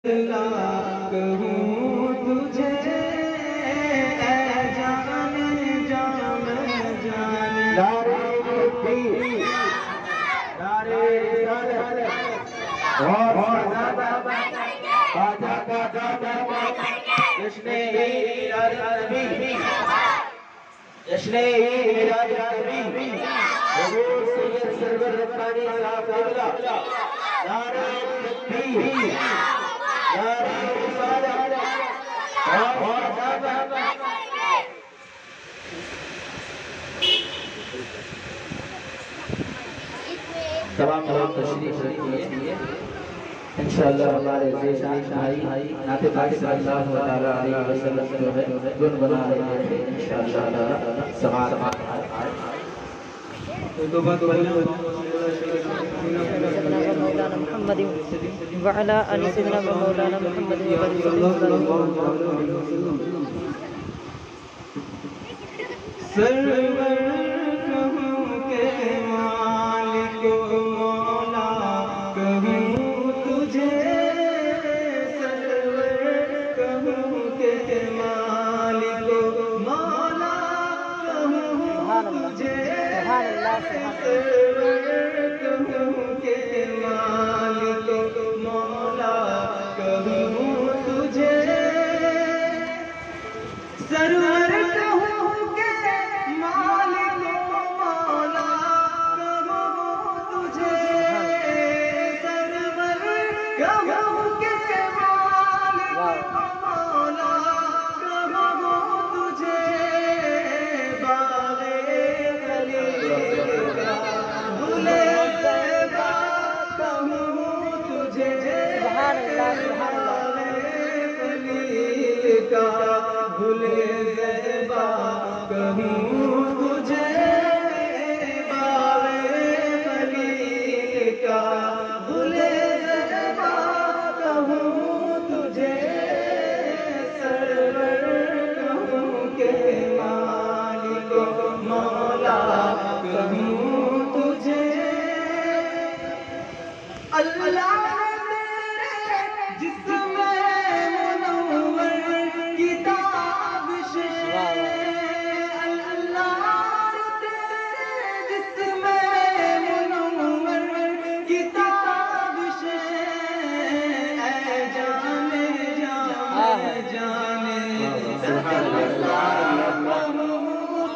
لاکھ ہوں تجھے اے جان جان جان نعرہ تکبیر نعرہ رسالت اور باجا کا دادا جشن میلاد النبی جشن میلاد النبی حضور سید سرور ربانی صاحب قبلہ نعرہ تکبیر نعرہ رسالت اور تمام تشریف رکھیے انشاءاللہ ہمارے ذیشان بھائی نعت پاک صلی اللہ تعالیٰ علیہ وسلم جو ہے گنگنا رہے ہیں انشاءاللہ سماعت مولانا محمد وعلى آل سيدنا مولانا محمد سرور کہوں کے مالک مولا کہوں تجھے سرور کہوں کے مالک مولا کہوں تجھے سرور کہوں کے مالک مولا کہوں تجھے سرور کہوں کے مالک مولا کہوں تجھے سرور کہوں کے مالک مولا کہوں تجھے باغ خلیل کا گل زیبا کہوں تجھے خلیل کا گل زیبا کہوں تجھے باغ خلیل کا گل زیبا کہوں تجھے سرور کہوں کے مالک مولا کہوں تجھے اللہ جسم منور کتاب سے اللہ تیرے جسم منور کتاب سے اے جانے جانے جانے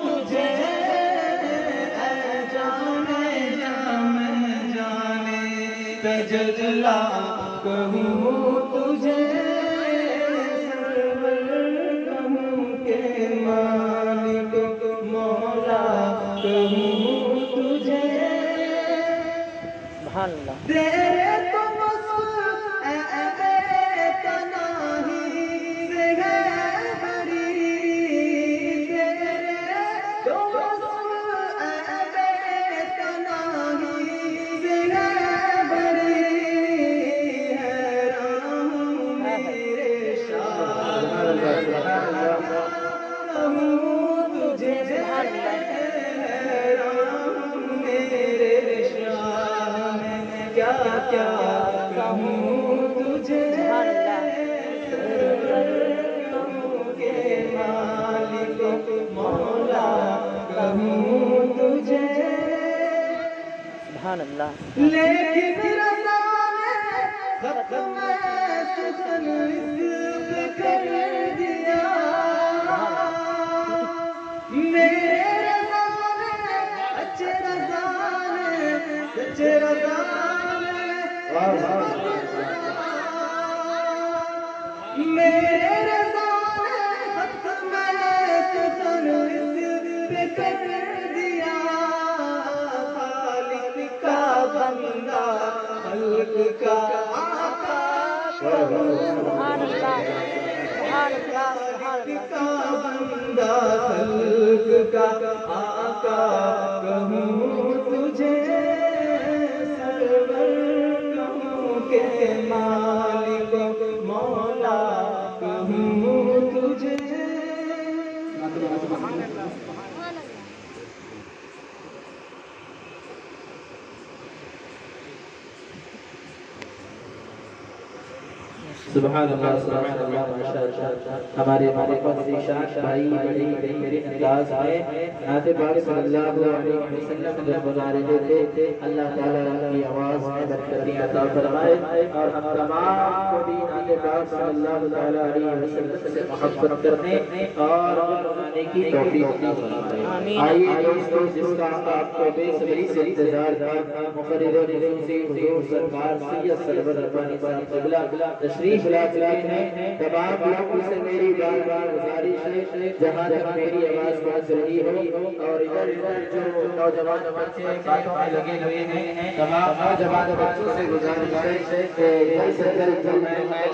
تجھے اے جانے جانے جانے تجلا کہوں تجھے سرور کہوں کے مالک مولا کہوں تجھے سبحان اللہ تیرے تو وصف اے تنہائی سے ہے بری تیرے تو وصف اے تنہائی سے ہے بری کیا کہوں تجھے کہوں کے مالک مولا کہوں تجھے سبحان اللہ لیکن رضا نے ختم سخن اس کر دیا میرے رضا نے اچھے رضا نے سچے رضا میرے رضا نے ختم سخن اس پہ کر دیا خالق کا بندہ خلق کا آقا سبحان اللہ سبحان اللہ خالق کا بندہ خلق کا آقا کہوں تجھے سرور کہوں کے مالک مولا کہوں تجھے سبحان اللہ ماشاءاللہ. ہمارے محبت ذیشان بھائی بڑی بہترین انداز میں نعت پاک صلی اللہ علیہ وسلم گنگنا رہے تھے. اللہ تعالیٰ ان کی آواز میں برکتیں عطا فرمائے اور ہم تمام کو بھی نعت پاک صلی اللہ تعالیٰ علیہ وسلم سے محبت کرنے اور گنگنانے کی توفیق عطا فرمائے. آئیے دوستو، جس کا آپ کو بے صبری سے انتظار تھا، مقرر خصوصی حضور سرکار سید سرور ربانی صاحب قبلہ تشریف لا چکے ہیں. تمام لوگوں سے میری بار بار گزارش ہے، جہاں تک میری آواز پہنچ رہی ہو اور ادھر جو نوجوان بچے باتوں میں لگے ہوئے ہیں، تمام نوجوان بچوں سے گزارش ہے کہ جلد سے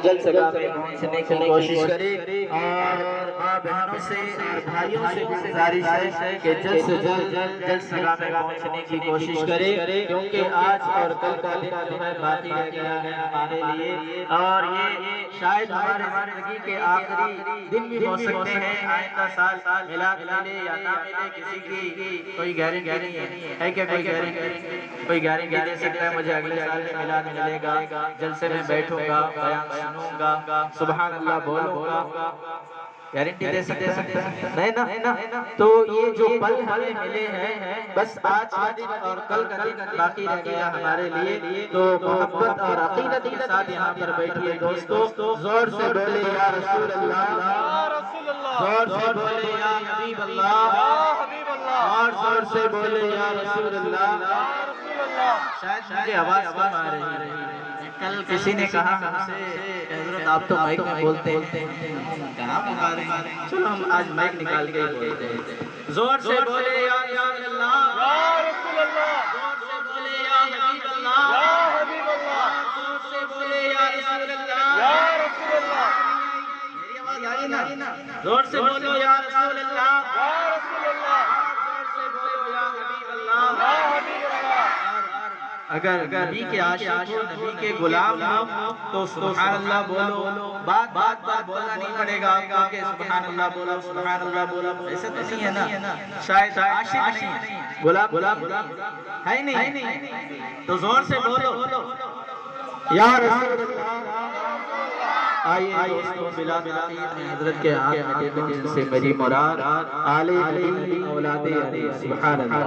جلد جگہ میں پہنچنے کی کوشش کرے اور ماں بہنوں سے اور بھائیوں سے گزارش ہے کہ جلد سے جلد جگہ میں پہنچنے کی کوشش کرے، کیونکہ آج اور کل کا دن جو ہے باقی رہ گیا ہے ہمارے لیے اور یہ شاید ہمارے زندگی کے آخری دن بھی ہو سکتے ہیں. آئندہ سال میلاد ملے یا نہ ملے، کسی کی کوئی گارنٹی نہیں ہے کہ کوئی گارنٹی دے سکتا ہے مجھے اگلے سال میں میلاد ملے گا، جلسے میں بیٹھوں گا، بیان سنوں گا، سبحان اللہ بولوں گا؟ گارنٹی دے سکتا ہے؟ نہیں نا. تو یہ جو پل ہمیں ملے ہیں، بس آج کا دن اور کل کا دن باقی رہ گیا ہمارے لیے. تو محبت اور عقیدت کے ساتھ یہاں پر بیٹھیے دوستو. زور سے بولے یا رسول اللہ، زور سے بولے یا حبیب اللہ، اور زور سے بولے یا رسول اللہ. شاید مجھے آواز کم آ رہی ہے. کل کسی نے کہا ہم سے حضرت آپ تو مائک میں بولتے ہیں، کہاں پکاریں؟ چلو ہم آج مائک نکال کے ہی بولتے ہیں. زور سے بولے یا رسول اللہ، یا رسول اللہ. زور سے بولے یا حبیب اللہ، یا حبیب اللہ. زور سے بولے یا رسول اللہ، یا رسول اللہ. میری آواز آئی نا؟ زور سے بولو یا رسول اللہ، یا رسول اللہ. زور سے بولو یا حبیب اللہ، یا حبیب اللہ. اگر نبی کے عاشق ہو، نبی کے غلام ہو تو سبحان اللہ بولو. بات بولنا نہیں پڑے گا آپ کو کہ سبحان اللہ بولو، سبحان اللہ بولو. ایسا تو نہیں ہے نا. شاید عاشق نہیں، غلام ہے ہی نہیں. تو زور سے بولو یا رسول اللہ. آئیے دوستو، بلا تاخیر میں حضرت کے ہاتھ میں دے دوں جن سے میری مراد آل علی اولاد علی. سبحان اللہ.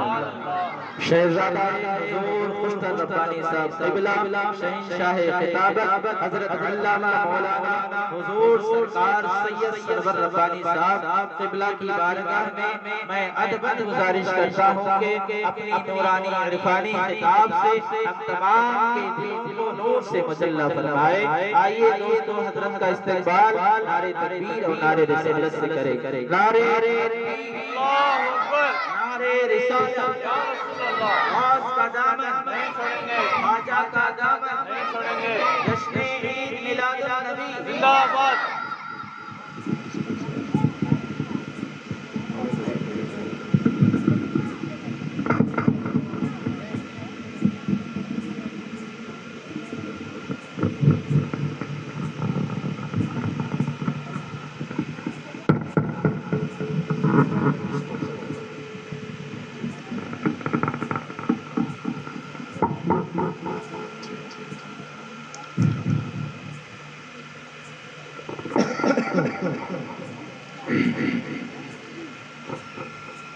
شہزادہ حضور خوشتر ربانی صاحب قبلہ شہنشاہ خطابت حضرت علامہ مولانا حضور سرکار سید سرور ربانی صاحب قبلہ کی بارگاہ میں میں ادب گزارش کرتا ہوں کہ اپنی نورانی عرفانی خطاب سے ہم تمام کے دل کو نور سے مجلہ فرمائے. آئیے دوستو، حضرت کا استقبال نعرے تکبیر اور نعرے رسالت سے کرے. نعرے اللہ اکبر، نعرے رسالت، یا رسول اللہ. غوث کا دامن نہیں چھوڑیں گے، خواجہ کا دامن نہیں چھوڑیں گے. جشن عید میلاد النبی زندہ باد.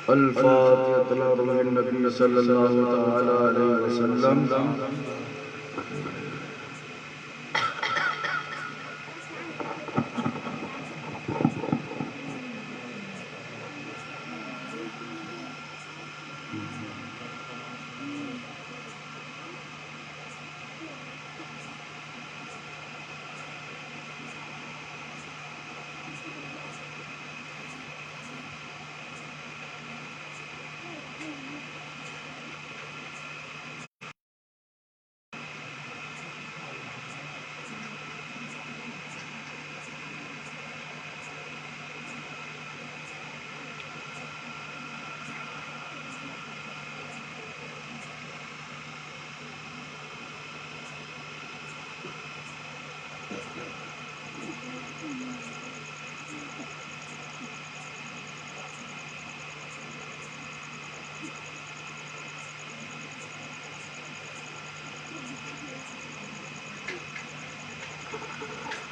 الفاتحة للنبي صلى الله عليه وسلم.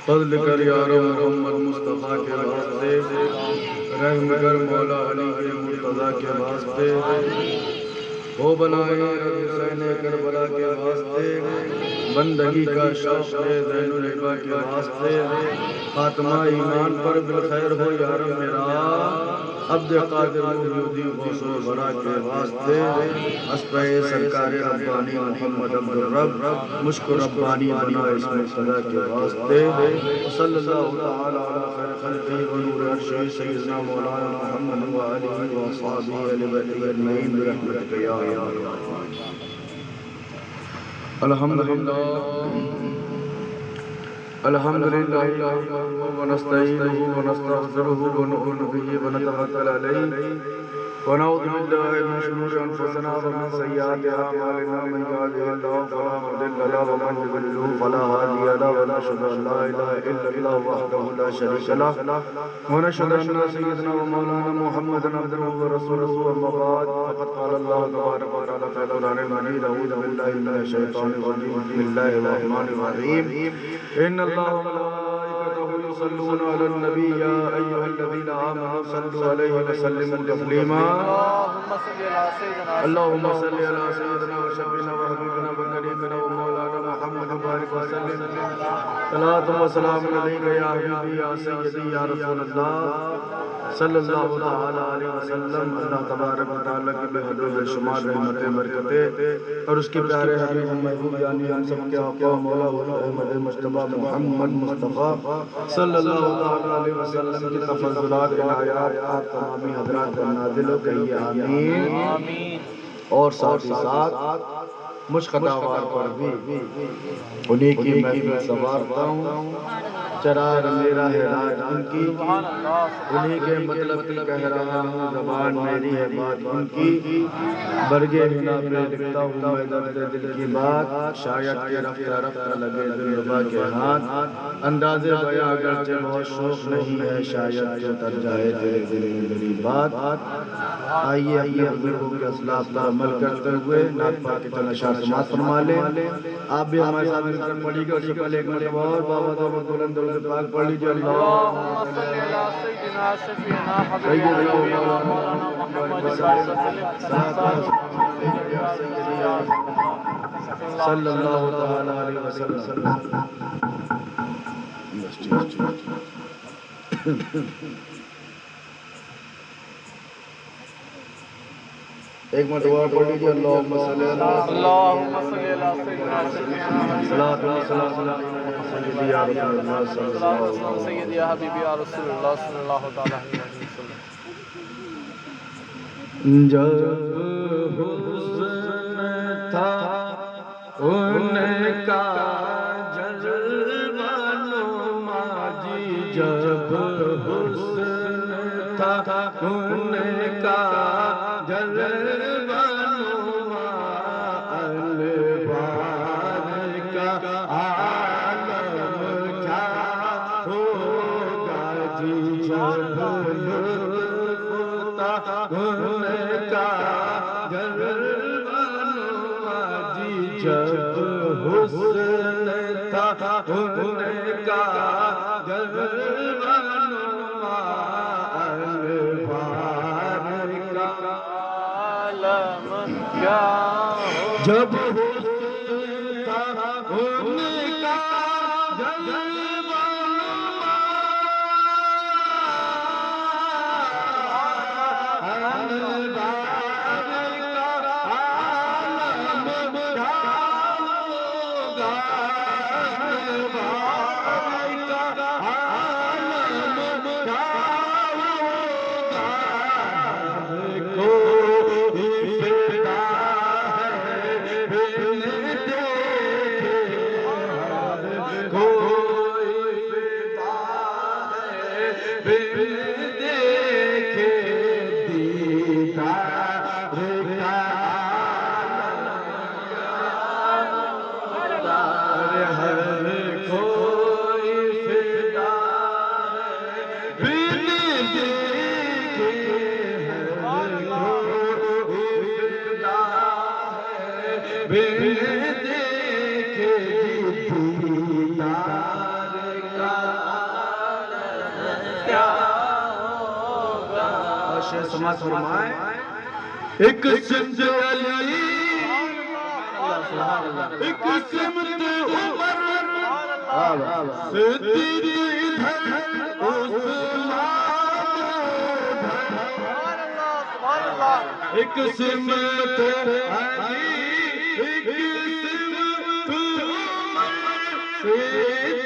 فضل کر یار محمد مصطفیٰ کے واسطے، رحم کر مولا علی کے مرتضیٰ کے واسطے، وہ بنائے حسین کربلا کے واسطے، بندگی کا شوق زین العبا کے واسطے، خاتمہ ایمان پر بالخیر ہو یار میرا، عبد قادر محی الدین غوث الورا کے واسطے، اسپہ سرکار ربانی محمد عبد الرب مشک ربانی بنا اس مرتضیٰ کے واسطے، صلی اللہ تعالی علی خیر خلقہ و نور عرشہ سیدنا مولانا محمد و آلہ و اصحابہ اہل بیتہ اجمعین برحمتک یا ارحم۔ الحمدللہ الحمدللہ ونستعینہ ونستغفرہ ونؤمن بہ ونتوکل علیہ ونعوذ باللہ من شرور انفسنا ومن سیئات اعمالنا من یهده اللہ فلا مضل له ومن یضلل فلا هادی له ونشهد ان لا الہ الا اللہ وحدہ لا شریک له ونشهد ان سیدنا ومولانا محمدا عبدہ ورسولہ اما بعد فقد قال اللہ تبارک وتعالی فی القرآن المجید اعوذ باللہ من الشیطان الرجیم بسم اللہ الرحمن الرحیم ان اللہ وملائکتہ یصلون علی النبی یا ایھا الذین آمنوا صلوا علیہ وسلموا تسلیما اللهم صل على سيدنا وشفينا وحبيبنا وكريمنا ومولانا محمد وبارك وسلم صلاة وسلام عليك يا حبيبي يا سيدي يا رسول الله صلی اللہ علیہ وسلم۔ اللہ تبارک و تعالیٰ کی بے حد و بے شمار رحمتیں برکتیں اور اس کے پیارے حبیب محبوب یعنی ہم سب کے آقا مولا احمد مجتبی محمد مصطفیٰ صلی اللہ علیہ وسلم کی تفضلات عنایات آپ تمامی حضرات پر نازل ہو کہیے آمین۔ اور ساتھ ہی ساتھ مجھ خطاوار پر بھی انہی کی محفل سنوارتا ہوں، چراغ میرا ہے راج ان کی، انہی کے مطلب کی کہہ رہا ہوں، زبان میری ہے بات ان کی، برگے ہنا پہ لکھتا ہوں میں درد دل کی بات، شاید کہ رفتہ رفتہ لگے دلربا کے ہاتھ، انداز بیاں اگرچہ بہت شوق نہیں ہے، شاید جو تر جائے تیرے دل میں میری بات۔ آئیے اپنے بزرگوں کے اسلاف پر عمل کرتے ہوئے نعت پاک کے چند اشعار سماعت فرما لیں۔ آپ بھی ہمارے ساتھ مل کر پڑھی گے، اس سے پہلے ایک مرتبہ اور بابا درود بلند درود پاک پڑھ لیجیے۔ اللہم صلی علی سیدنا شفیعنا حبیبنا مولانا محمد صلی اللہ تعالی علیہ وسلم۔ ایک مرتبہ اور پڑھ لیجیے۔ اللہم صلی علی سیدنا شفیعنا صلاۃ و سلام علی سیدی یا رسول اللہ صلی اللہ علیہ وسلم، سیدی یا حبیبی یا رسول اللہ صلی اللہ تعالی علیہ وسلم۔ جب حسن تھا ان کا جلوہ نما جی، جب حسن تھا ان کا جلوہ نما، الوار کا عالم کیا ہوگا جی، جب لطف تھا ان کا جلوہ نما جی، جب حسن تھا ان کا جلوہ نما، الوار کا عالم کیا ہوگا، جب حسن تھا ان کا جلوہ نما، الوار کا عالم کیا ہوگا، الوار کا عالم کیا ہوگا، کوئی فدا ہے بن دیکھے، کوئی فدا ہے بن دیکھے، دیدار کا عالم ہے، کوئی فدا ہے بن دیکھے، بن دیکھے، دیدار کا شیخ سماعت فرمائے ایک سمت علی ایک سمت عمر صدیق ادھر عثمان ایک سمت علی ایک سمت عمر صدیق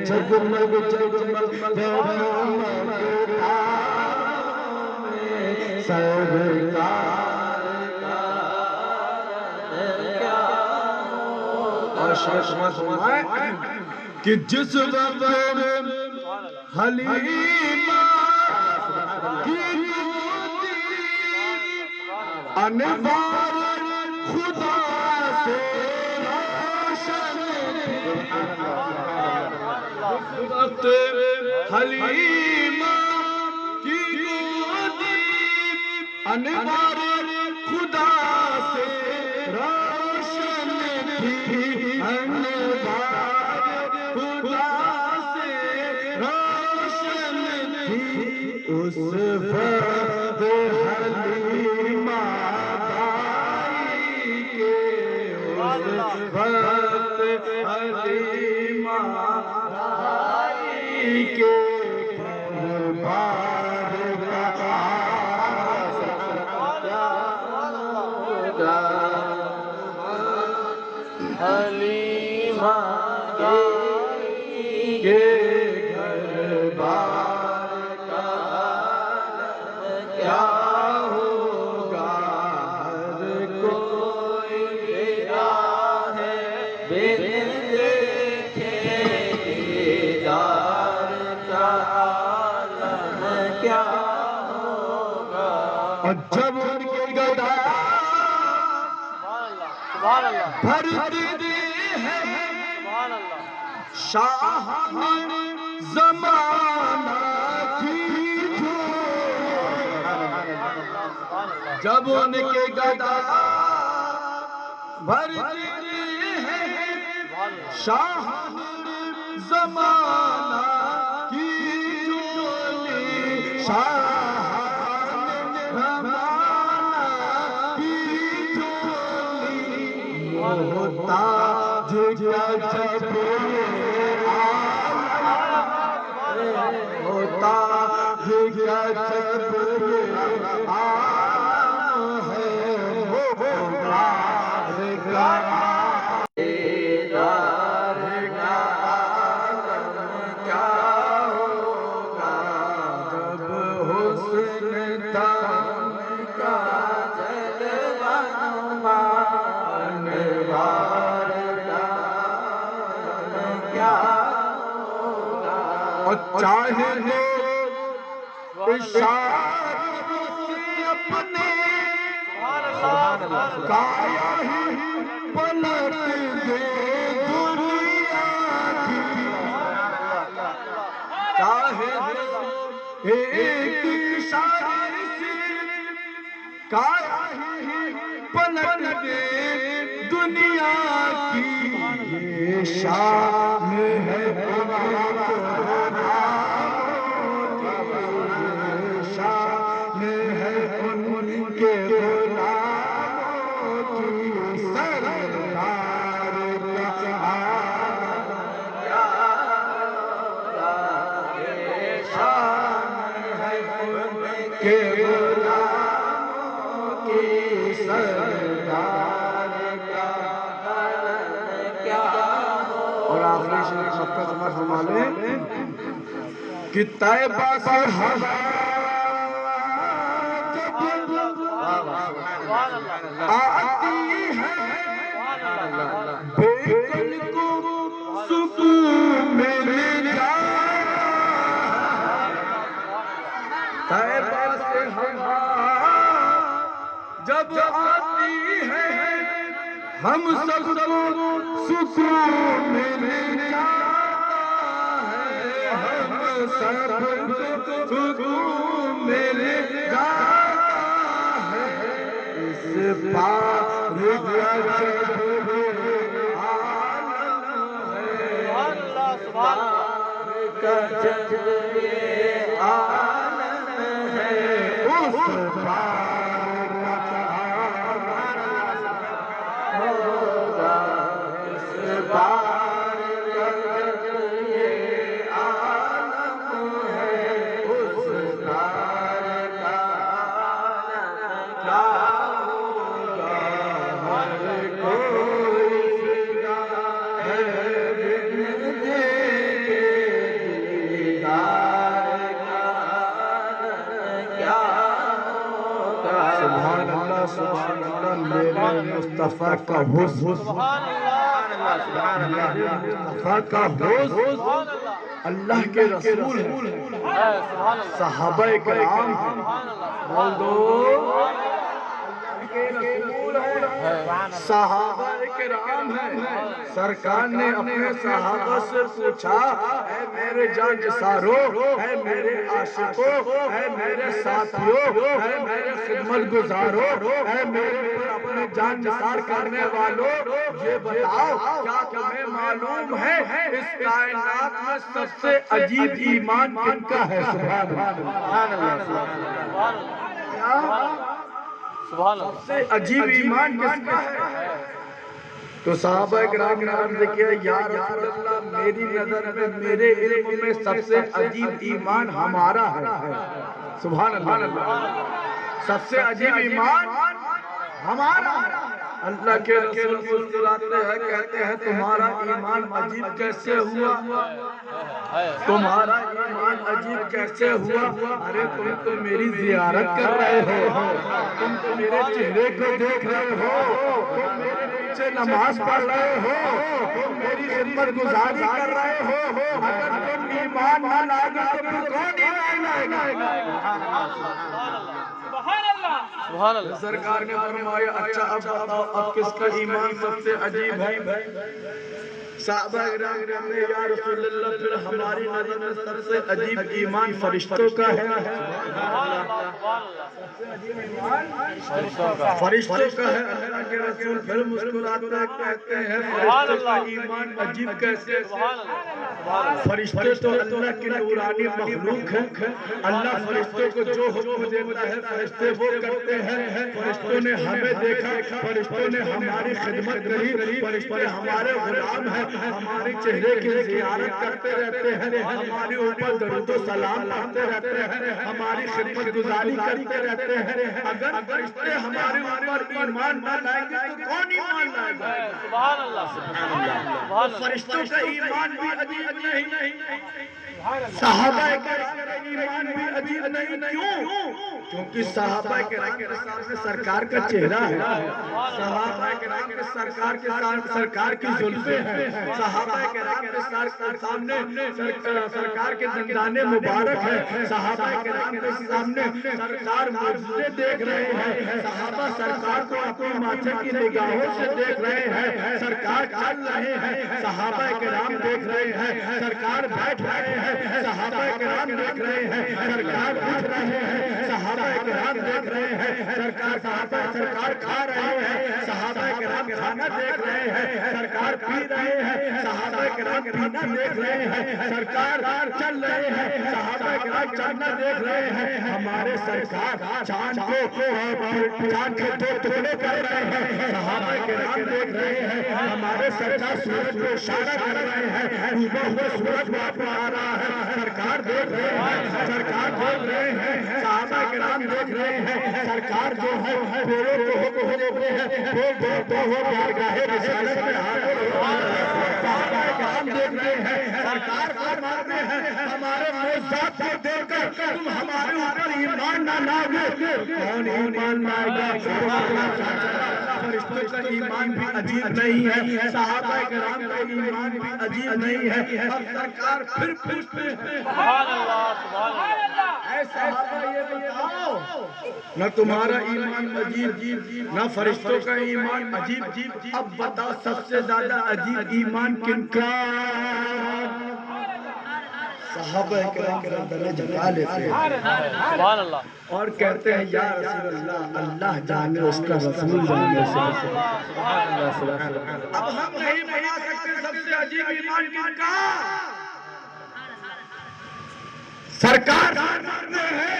جگمگ جگمگ سرکار اور کہ جس وقت حلیمہ کی انوار خدا سے وقت حلیمہ کی گودی انوار خدا سے روشن تھی انوار خدا سے روشن تھی اس وقت حلیمہ بائی کے اس وقت حلیمہ کے دربار کا حلیمہ کے دربار کا کیا ہوگا ہر کوئی گیا ہے بن دیکھے اور جب ان کے گدا بھرتی ہے شاہ زمانہ کی جب ان کے گدا بھرتی ہے شاہ زمانہ کی چولی شاہ ہوتا جگہ جب ہوتا جگہ جب ہے وہ کیا ہوگا جب حسن تم کا اور چاہے اشارت اپنے کایا ہی پلٹ دے دنیا کی چاہے ایک اشارے سے کایا ہی پلٹ دے دنیا کی یہ شان ہے شان ہے ان کے غلاموں کی سرکار شان ہے ان کے غلاموں کی سرکار اور آخری شریف مکہ سمجھ فرما لیں کہ طیبہ سے ہوا طیبہ سے ہوا جب آتی ہے ہم سب کو سکون مل جاتا ہے، ہم سب کو سکون مل جاتا ہے، اس پار کا جب عالم ہے، پار کا جب یہ عالم ہے، اس پار کا ہوگا، اس پار کا جب یہ عالم ہے، اس پار کا عالم کیا ہوگا، ہر کوئی فدا ہے بن دیکھے دیدار کا عالم کیا ہوگا۔ سبحان اللہ سبحان اللہ، میرے مصطفیٰ کا حسن، مصطفیٰ کا حسن اللہ کے رسول ہے، صحابہ کرام ہیں، بول دو صحابہ کرام ہیں۔ سرکار نے اپنے صحابہ سے پوچھا، اے میرے جان نثارو، اے میرے عاشقو، اے میرے ساتھیو، اے میرے خدمت گزارو، اے میرے اپنے جان نثار کرنے والو، یہ بتاؤ کیا تمہیں معلوم ہے اس کائنات میں سب سے عجیب ایمان کن کا ہے؟ سبحان اللہ، سب سے عجیب ایمان کس کا ہے؟ تو صحابہ کرام نے عرض کیا، یا رسول اللہ میری نظر میں، میرے علم میں سب سے عجیب ایمان ہمارا ہے۔ سبحان اللہ، سب سے عجیب ایمان ہمارا ہے۔ اللہ کے رسول مسکراتے ہیں، کہتے ہیں تمہارا ایمان عجیب کیسے ہوا؟ تمہارا ایمان عجیب کیسے ہوا؟ ارے تم تو میری زیارت کر رہے ہو، تم تو میرے چہرے کو دیکھ رہے ہو، تم میرے پیچھے نماز پڑھ رہے ہو، تم میری خدمت گزاری کر رہے ہو، اگر تم ایمان نہ لائے گا تو پھر کون ایمان لائے گا؟ سرکار نے فرمایا، اچھا اب بتاؤ اب کس کا ایمان سب سے عجیب ہے؟ صحابہ کرام نے، یا رسول اللہ پھر ہماری نظر میں سب سے عجیب ایمان فرشتوں کا ہے۔ فرشتوں کا ہے۔ اللہ کے رسول پھر مسکراتے کہتے ہیں، فرشتوں کا ایمان عجیب کیسے؟ فرشتے تو اللہ کی نورانی مخلوق ہیں، اللہ فرشتوں کو جو حکم دیتا ہے فرشتے وہ کرتے ہیں۔ فرشتوں نے ہمیں دیکھا، فرشتوں نے ہماری خدمت کری، فرشتے ہمارے غلام ہیں، ہمارے چہرے کی زیارت کرتے رہتے ہیں، ہمارے اوپر درود و سلام پڑھتے رہتے ہیں، ہماری خدمت گزاری کرتے رہتے ہیں۔ اگر فرشتے ہمارے اوپر ایمان نہ لائیں گے تو کون ایمان لائے گا؟ سبحان اللہ، فرشتوں کا ایمان بھی عجیب نہیں، صحابہ کرام کا ایمان بھی عجیب نہیں۔ کیوں؟ کیونکہ صحابہ کرام کے سامنے سرکار کا چہرہ ہے، صحابہ کرام کے سرکار کے سامنے سرکار کی زلفیں ہیں، صحابہ کرام کے سامنے سرکار کے دندان مبارک ہے، صحابہ کرام کے سامنے سرکار معجزے دیکھ رہے ہیں، صحابہ سرکار کو اپنی ماتھے کی نگاہوں سے دیکھ رہے ہیں، سرکار چل رہے ہیں، صحابہ کرام دیکھ رہے ہیں، سرکار بیٹھ رہے ہیں، صحابہ کرام دیکھ رہے ہیں، سرکار اٹھ رہے ہیں، صحابہ کرام دیکھ رہے ہیں، سرکار کھا رہے ہیں، صحابہ کرام کھانا دیکھ رہے ہیں، سرکار پی رہے ہیں، صحابہ کرام پینا دیکھ رہے ہیں، سرکار چل رہے ہیں، صحابہ کرام چلنا دیکھ رہے ہیں، ہمارے سرکار چاند کو چاند کے دو ٹکڑے کر رہے ہیں، صحابہ کرام دیکھ رہے ہیں، ہمارے سرکار سورج کو اشارہ کر رہے ہیں، ڈوبا ہوا سورج واپس آ رہا ہے، سرکار دیکھ رہے ہیں، سرکار دیکھ رہے ہیں، صحابہ کرام دیکھ رہے ہیں، سرکار جو ہے پیروں کو حکم دیتے ہیں، وہ بارگاہ رسالت میں حاضر ہو رہے ہیں، صحابہ کرام دیکھ رہے ہیں، سرکار فرماتے ہیں ہمارے معجزات کو دیکھ کر تم ہمارے اوپر ایمان نہ لاؤ، کون ایمان لائے گا؟ فرشتوں کا ایمان بھی عجیب نہیں ہے، صحابہ کرام کا ایمان بھی عجیب نہیں ہے، اب سرکار پھر پوچھتے ہیں، سبحان اللہ، اے صحابہ یہ نہ تمہارا ایمان عجیب، نہ فرشتوں کا ایمان عجیب، اب بتاؤ سب سے زیادہ عجیب ایمان کن کا؟ صحابہ کرام گردنیں جھکا لیتے ہیں اور کہتے ہیں یا رسول اللہ، اللہ جانے اس کا رسول جانے۔ اب ہم نہیں بنا سکتے سب سے عجیب ایمان کن کا؟ سرکار فرماتے ہیں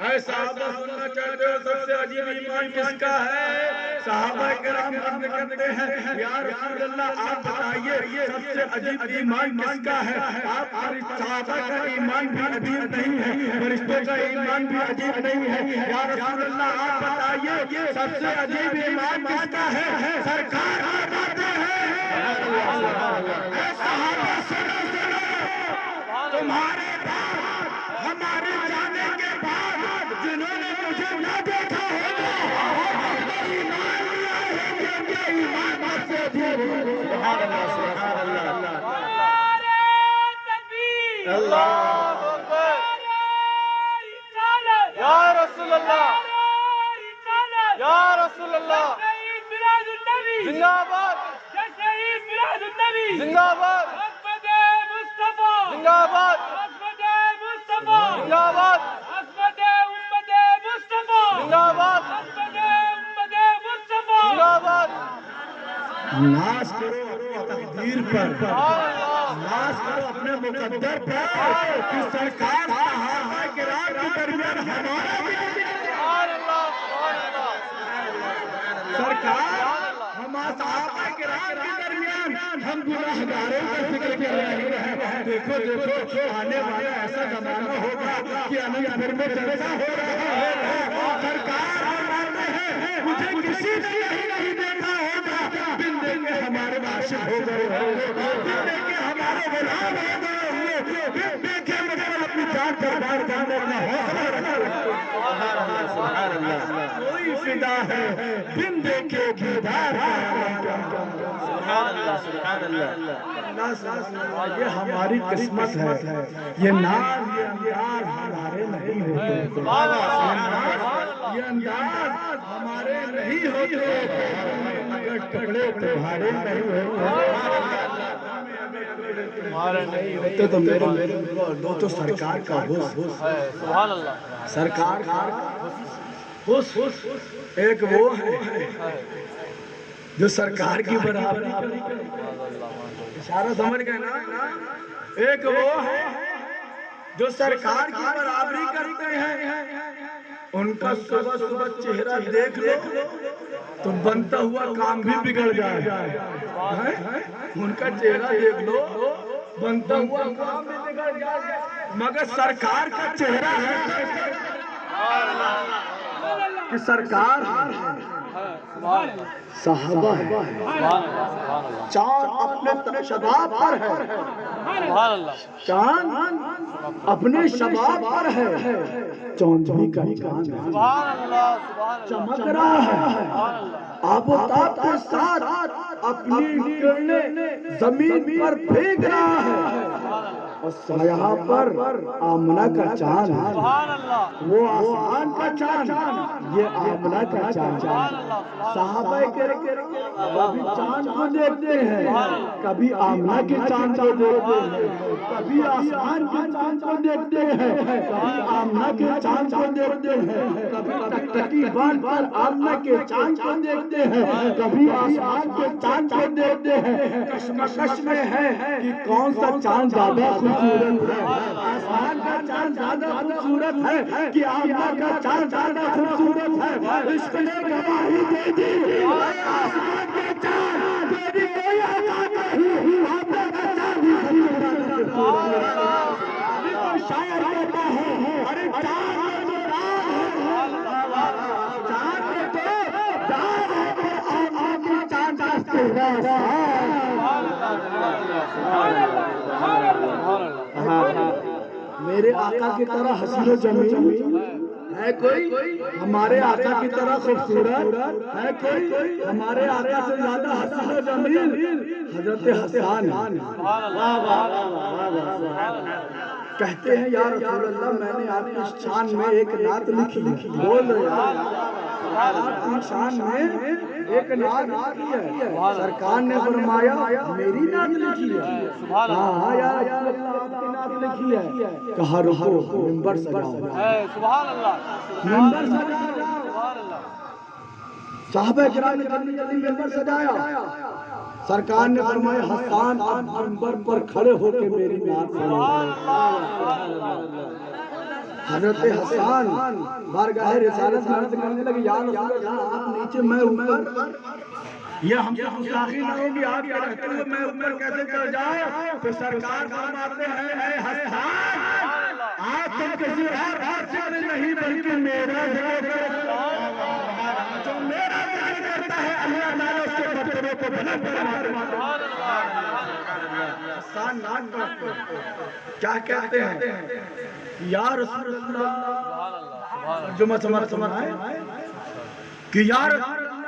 اے صحابہ سننا چاہتے ہو سب سے عجیب ایمان کس کا ہے؟ صحابہ کرام عرض کرتے ہیں یا رسول اللہ آپ بتائیے سب سے عجیب ایمان کس کا ہے؟ آپ صحابہ کا ایمان بھی عجیب نہیں ہے، فرشتوں کا ایمان بھی عجیب نہیں ہے، یا رسول اللہ آپ بتائیے سب سے عجیب ایمان کس کا ہے؟ سرکار فرماتے ہیں اے صحابہ سنو تمہارے بعد ہمارے جانے کے بعد جنہوں نے مجھے نہ دیکھا ہوگا ایمان لیا ہے کہ ان کے ایمان بات سے عجیب ہے۔ سبحان اللہ، سبحان اللہ، اللہ اکبر، یا رسول اللہ، یا رسول اللہ، زندہ آباد، زندہ آباد، زندہ آباد، زندہ آباد، زندہ آباد، زندہ آباد۔ ناز کرو اپنی تقدیر پر، ناز کرو اپنے مقدر پر کہ سرکار صحابہ کرام کے درمیان ہمارا بھی سرکار ہمارا صحابہ کرام کے درمیان ہم گناہگاروں کا فکر کر رہے ہیں۔ دیکھو دیکھو آنے والا ایسا زمانہ ہوگا کہ انت بھر میں جلسہ ہو رہا ہے، سرکار فرماتے ہیں مجھے کسی نے یہی نہیں دیکھا ہوگا، بن دیکھے ہمارے عاشق ہو گئے، بن دیکھے ہمارے غلام ہو گئے، بن دیکھے مطلب اپنی جان قربان کرنے کا حوصلہ رکھا۔ سبحان اللہ، کوئی فدا ہے بن دیکھے دیدار۔ سبحان اللہ، سبحان اللہ، یہ ہماری قسمت ہے، یہ نام یہ انداز ہمارے نہیں ہوتے، یہ انداز ہمارے نہیں ہوتے، اگر ٹکڑے تمہارے نہیں ہوتے تو میرے دو تو سرکار کا حسن، سرکار کا حسن ایک وہ ہے جو سرکار کی برابری، اشارہ سمجھ گئے نا؟ ایک وہ ہے جو سرکار کی برابری کرتے ہیں، ان کا صبح صبح چہرہ دیکھ لو تو بنتا ہوا کام بھی بگڑ جائے، ان کا چہرہ دیکھ لو بنتا ہوا کام بھی بگڑ جائے، مگر سرکار کا چہرہ ہے کہ سرکار صحابہ ہے، چاند اپنے شباب پر ہے، چاند اپنے شباب پر ہے، چاندنی کا چاند چمک رہا ہے، آب و تاب کے ساتھ اپنی کرنیں زمین پر پھینک رہا ہے، اور سایہ پر آمنہ کا چاند ہے، وہ آسمان کا چاند، یہ آمنہ کا چاند۔ صحابہ کرام کبھی چاند کو دیکھتے ہیں، کبھی آمنہ کے چاند کو دیکھتے ہیں، کبھی آسمان کے چاند کو دیکھتے ہیں، کبھی آمنہ کے چاند کو دیکھتے ہیں، کبھی ٹکٹکی باندھ پر آمنہ کے چاند کو دیکھتے ہیں، کبھی آسمان کے چاند کو دیکھتے ہیں۔ کشمکش میں ہے کہ کون سا چاند زیادہ خوبصورت ہے، آسمان کا چاند زیادہ خوبصورت ہے کہ آمنہ کا چاند زیادہ خوبصورت ہے؟ عشق نے گواہی دے دی، آسمان کا چاند تیری کوئی آزاد نہیں، آمنہ کا چاند ہی خوبصورت ہے۔ شاعر کہتا ہے ارے چاند میں جو داغ ہے، چاند میں تو داغ ہے، پر آمنہ کا چاند چہرہ میرے آقا کی طرح حسین و جمیل ہے کوئی؟ ہمارے آقا کی طرح خوبصورت ہے کوئی؟ ہمارے آقا سے زیادہ حسین و جمیل حضرت حسان ہے۔ کہتے ہیں یا رسول اللہ میں نے آپ کی شان میں ایک نعت لکھی ہے. بول رہے ہیں آپ کی شان میں ایک نعت لکھی ہے. سرکار نے فرمایا میری نعت لکھی ہے. کہا یا رسول اللہ آپ کی نعت لکھی ہے. کہا رکو منبر سجاؤ. سبحان اللہ منبر سجاؤ. صحابہ کرام نے جلدی جلدی منبر سجایا. سرکار نے فرمایا حسان آپ منبر پر کھڑے ہو کے میری نعت سنو. حضرت حسان بارگاہ رسالت میں عرض کرنے لگے یا رسول اللہ آپ نیچے میں اوپر. یہ ہم سے گستاخی نہ ہوگی آپ کے رہتے ہوئے میں اوپر کیسے چڑھ جاؤں. تو سرکار فرماتے ہیں اے حسان آپ تم کسی اور سے نہیں بلکہ میرا جو میرا ذکر کرتا ہے اللہ تعالیٰ اس کے مرتبے کو بلند فرماتا ہے. حسان کیا کہتے ہیں یا رسول اللہ جو سمجھ ہے کہ یا رسول اللہ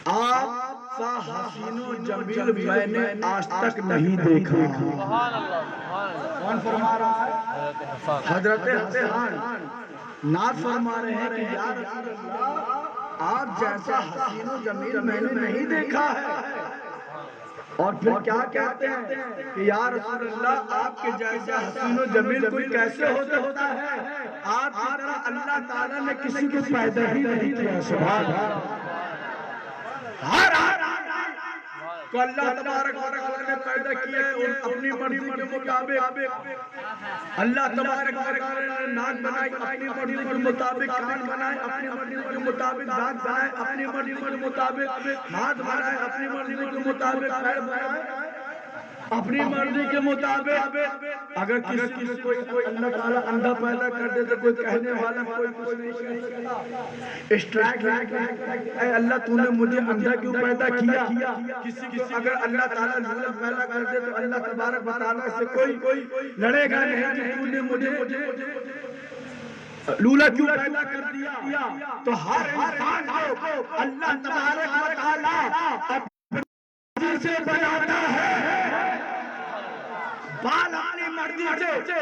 آپ سا حسین و جمیل میں نے آج تک نہیں دیکھا. کون فرما رہا ہے؟ حضرت حسان نعت فرما رہے ہیں کہ یا رسول اللہ آپ جیسا حسین و جمیل میں نے نہیں دیکھا ہے. اور پھر کیا کہتے ہیں کہ یا رسول اللہ آپ کے جیسا حسین و جمیل کوئی کیسے ہو سکتا ہے. آپ کی طرح اللہ تعالیٰ نے کسی کو پیدا ہی نہیں کیا. سبحان اللہ. ہر کو اللہ تبارک و تعالیٰ نے پیدا کیا ہے اپنی مرضی کے مطابق. اللہ تبارک و تعالیٰ نے ناک بنائی اپنی مرضی کے مطابق, کان بنائے اپنی مرضی کے مطابق, دانت بنائے اپنی مرضی کے مطابق, ہاتھ بنائے اپنی مرضی کے مطابق, پیر بنائے اپنی مرضی کے مطابق. اگر کسی کوئی اللہ تعالیٰ اندھا پیدا کر دے تو کوئی کہنے والا کوئی کچھ نہیں کہہ سکتا. اسٹرائک اے اللہ تو نے مجھے اندھا کیوں پیدا کیا. کسی کو اگر اللہ تعالیٰ لولا پیدا کر دے تو اللہ تبارک و تعالیٰ سے کوئی لڑے گا نہیں کہ تو نے مجھے لولا کیوں پیدا کر دیا. تو ہر انسان کو اللہ تبارک و تعالیٰ اپنی سے بناتا ہے. بال اپنی مرضی سے,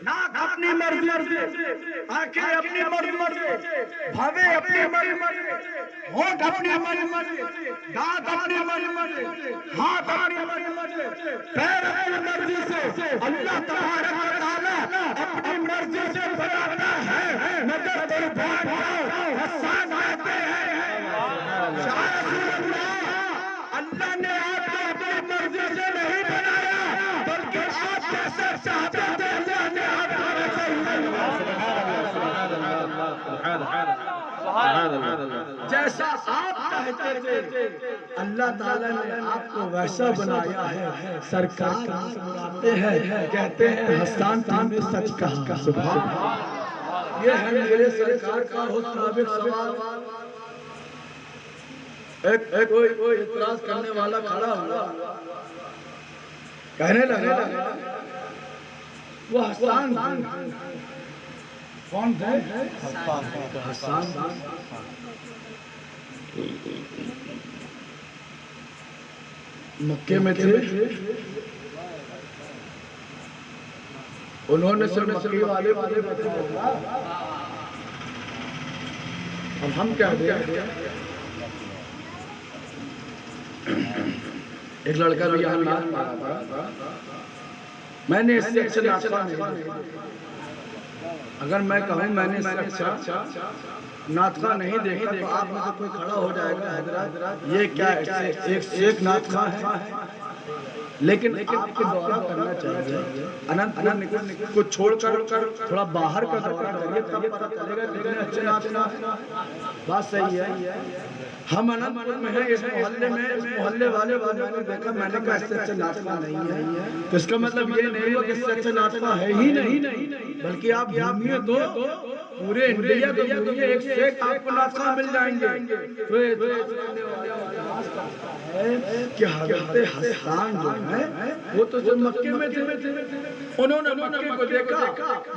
ناک اپنی مرضی سے, آنکھیں اپنی مرضی سے, بھوے اپنی مرضی سے, ہونٹ اپنی مرضی سے, دانت اپنی مرضی سے, ہاتھ اپنی مرضی سے, پیر اپنی مرضی سے. اللہ تبارک و تعالیٰ اپنی مرضی سے بناتا ہے. مگر قربان جاؤ حسان کہتے ہیں یا رسول اللہ اللہ نے آپ کو اپنی مرضی سے نہیں بنایا بلکہ آپ جیسے چاہتے تھے اللہ نے آپ کو ویسے ہی بنایا. جیسا آپ کہتے تھے اللہ تعالیٰ نے آپ کو ویسا بنایا ہے. سرکار سناتے ہیں کہتے ہیں حسان تم نے سچ کہا. سبحان یہ ہے میرے سرکار کا مطابق سوال. ایک کوئی اعتراض کرنے والا کھڑا ہوا کہنے لگا وہ حسان کون تھے؟ حسان مکے میں تھے. انہوں نے صرف مکے والے اب ہم کیا دیں. ایک لڑکا بھی یہاں نعت مارا تھا. میں نے اس سے اچھا نعت نہیں. اگر میں کہوں میں نے اس سے اچھا نعت نہیں دیکھا تو آپ میں سے کوئی کھڑا ہو جائے گا حضرات یہ کیا ایک نعت ہے. لیکن آپ کو دورہ کرنا چاہیے. اننت پور کو چھوڑ کر تھوڑا باہر کا دورہ کریے تب پتہ چلے گا کتنے اچھے نعت. بات صحیح ہے. ہم اننت پور میں ہیں اس محلے میں, اس محلے والے میں نے دیکھا میں نے کہا اس سے اچھا ناطقہ نہیں ہے. تو اس کا مطلب یہ نہیں ہوا کہ اس سے اچھا ناطقہ ہے ہی نہیں, بلکہ آپ گھومیے تو پورے انڈیا کو گھومیے ایک سے ایک آپ کو ناطقہ مل جائیں گے. کہ حضرت حسان جو ہے وہ تو جو مکے میں تھے انہوں نے مکے کو دیکھا.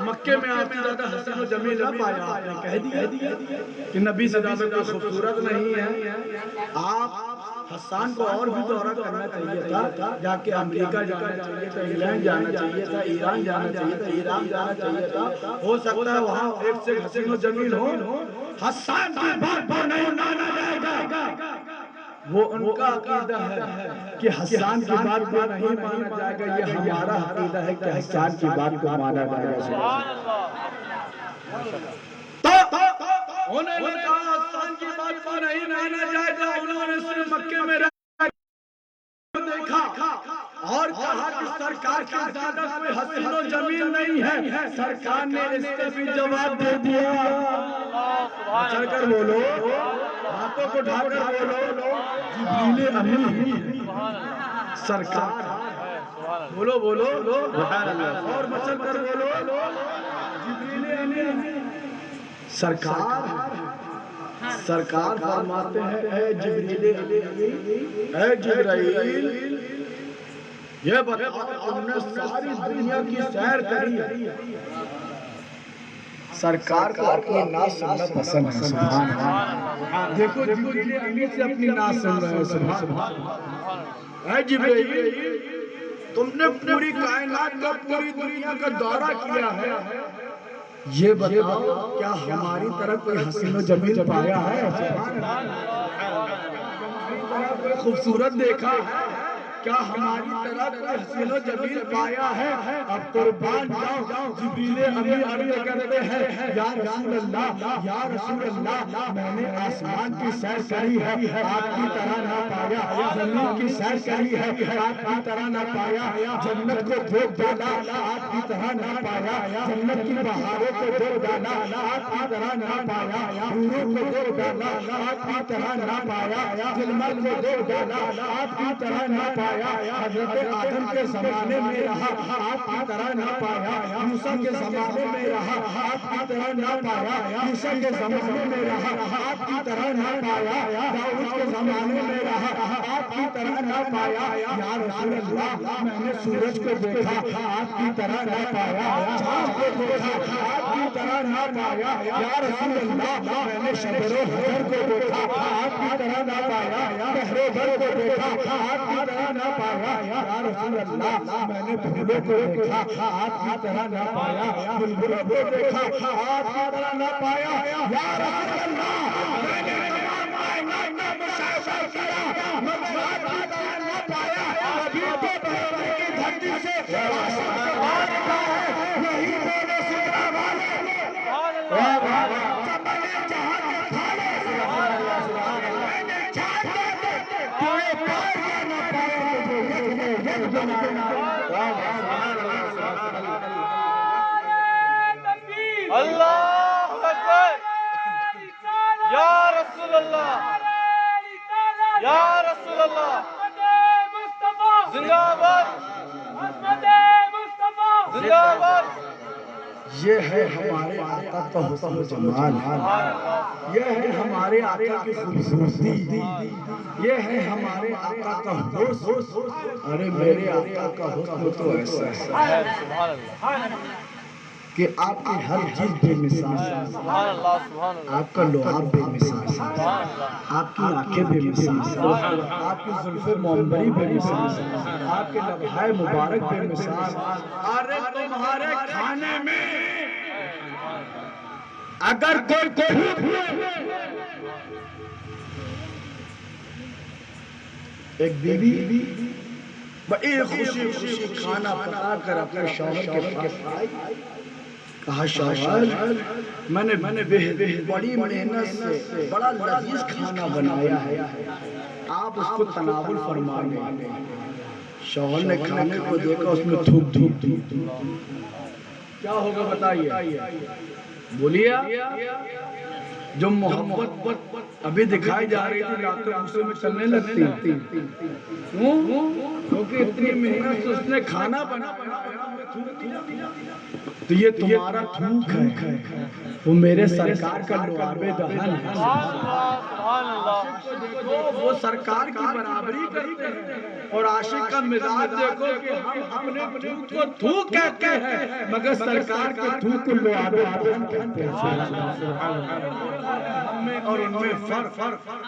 مکے میں آپ سے زیادہ حسین و جمیل نہ پایا. آپ نے کہہ دیا کہ نبی سے زیادہ خوبصورت نہیں ہے. آپ حسان کو اور بھی دورہ کرنا چاہیے تھا، جا کے امریکہ جانا چاہیے تھا، انگلینڈ جانا چاہیے تھا، ایران جانا چاہیے تھا، ایران جانا چاہیے تھا، ہو سکتا ہے وہاں ایک سے حسین و جمیل ہو، حسان کی بات پر نہیں مانا جائے گا۔ وہ ان کا عقیدہ ہے کہ حسان کی بات کو نہیں مانا جائے گا، یہ ہمارا عقیدہ ہے کہ حسان کی بات کو مانا جائے گا۔ سبحان اللہ۔ انہوں نے کہا حسان کی بات کو نہیں مانا جائے گا، انہوں نے صرف مکے میں رہ دیکھا اور کہا کہ سرکار کا زیادہ کوئی حسین و جمیل نہیں ہے۔ سرکار نے اس کا بھی جواب دے دیا۔ چل کر بولو، ہاتھوں کو ڈھا کر بولو، جبریل امین سرکار، بولو بولو اور بچل کر بولو، جبریل امین سرکار فرماتے ہیں اے جبریل، اے جبرائیل، یہ بتا تم نے ساری دنیا کی سیر کری، سرکار کو اپنی ناز سننا پسند ہے۔ سبحان اللہ، دیکھو جبریل امین سے اپنی ناز سن رہے ہیں۔ سبحان اللہ، اے جبرائیل، تم نے پوری کائنات کا، پوری دنیا کا دورہ کیا ہے، یہ بتاؤ کیا ہماری طرف کوئی حسین و جمیل پایا ہے؟ کوئی خوبصورت دیکھا ہے؟ کیا ہماری طرح کوئی حسین و جمیل پایا ہے؟ اب قربان جاؤ، جبریل امین عرض کرتے ہیں یا رسول اللہ، یا رسول اللہ، میں نے آسمان کی سیر کری ہے، آپ کی طرح نہ پایا، زمین کی سیر کری ہے، آپ کی طرح نہ پایا، جنت کو دیکھ ڈالا، آپ کی طرح نہ پایا، جنت کی بہاروں کو دیکھ ڈالا، آپ کی طرح نہ پایا، حوروں کو دیکھ ڈالا، آپ کی طرح نہ پایا، جنت کو دیکھ ڈالا، آپ کی طرح نہ پایا، حضرت آدم کے زمانے میں رہا، آپ کی طرح نہ پایا، موسیٰ کے زمانے میں رہا، آپ کی طرح نہ پایا، عیسیٰ کے زمانے میں رہا، آپ کی طرح نہ پایا، داؤد کے زمانے میں رہا، آپ کی طرح نہ پایا، یا رسول اللہ میں نے سورج کو دیکھا، آپ کی طرح نہ پایا، چاند کو دیکھا، آپ کی طرح نہ پایا، یا رسول اللہ میں نے شجر و حجر کو دیکھا، آپ کی طرح نہ پایا، بحر و بر کو دیکھا، آپ کی طرح نہ پایا، یا رسول اللہ میں نے پھولوں کو دیکھا، آپ کی طرح نہ پایا، بلبلوں کو دیکھا، آپ کی طرح نہ پایا، یا رسول اللہ میں نے تمام کائنات کا مشاہدہ کیا، مگر آپ کی طرح نہ پایا، ابھی تو بہرے کی دھرتی سے آسمان کا ہے، یہی میرے سدرہ والے چمنے جہاں کے پھالے، میں نے چاہتا کوئی پایا نہ پایا، اللہ اکبر، یا رسول اللہ، یا رسول اللہ، زندہ باد، زندہ باد۔ یہ ہے ہمارے آقا کا حسن و جمال، یہ ہے ہمارے آقا کی خوبصورتی، یہ ہے ہمارے آقا کا حسن۔ ارے میرے آقا کا حسن تو ایسا ہے کہ آپ کی ہر چیز بے مثال ہے، سبحان اللہ، سبحان اللہ، آپ کا لعاب بے مثال ہے، آپ کی آنکھیں بے مثال ہے، آپ کی زلف معمبری بے مثال ہے، آپ کے لبھائے مبارک بے مثال ہے۔ ارے تمہارے کھانے میں اگر کوئی ایک بیوی بڑی خوشی خوشی کھانا پکا کر اپنے شوہر کے پاس آئی، کہا شوہر میں نے بڑی محنت سے بڑا لذیذ کھانا بنایا ہے، آپ اس کو تناول فرمائیں۔ شوہر نے کھانے کو دیکھا، اس میں تھوک دی، کیا ہوگا بتائیے؟ بولیے، جو محبت ابھی دکھائی جا رہی تھی راتوں غصے میں چلنے لگتی، کیونکہ اتنی محنت سے اس نے کھانا بنایا، تو یہ تمہارا تھوک ہے، وہ میرے سرکار کا لعاب دہن ہے۔ سبحان اللہ، وہ سرکار کی برابری کرتے ہیں، اور عاشق کا مزاج دیکھو کہ ہم اپنے تھوک کو تھوک کہتے ہیں، مگر سرکار کے تھوک کو لعاب دہن کہتے ہیں۔ میں اور ان میں فرق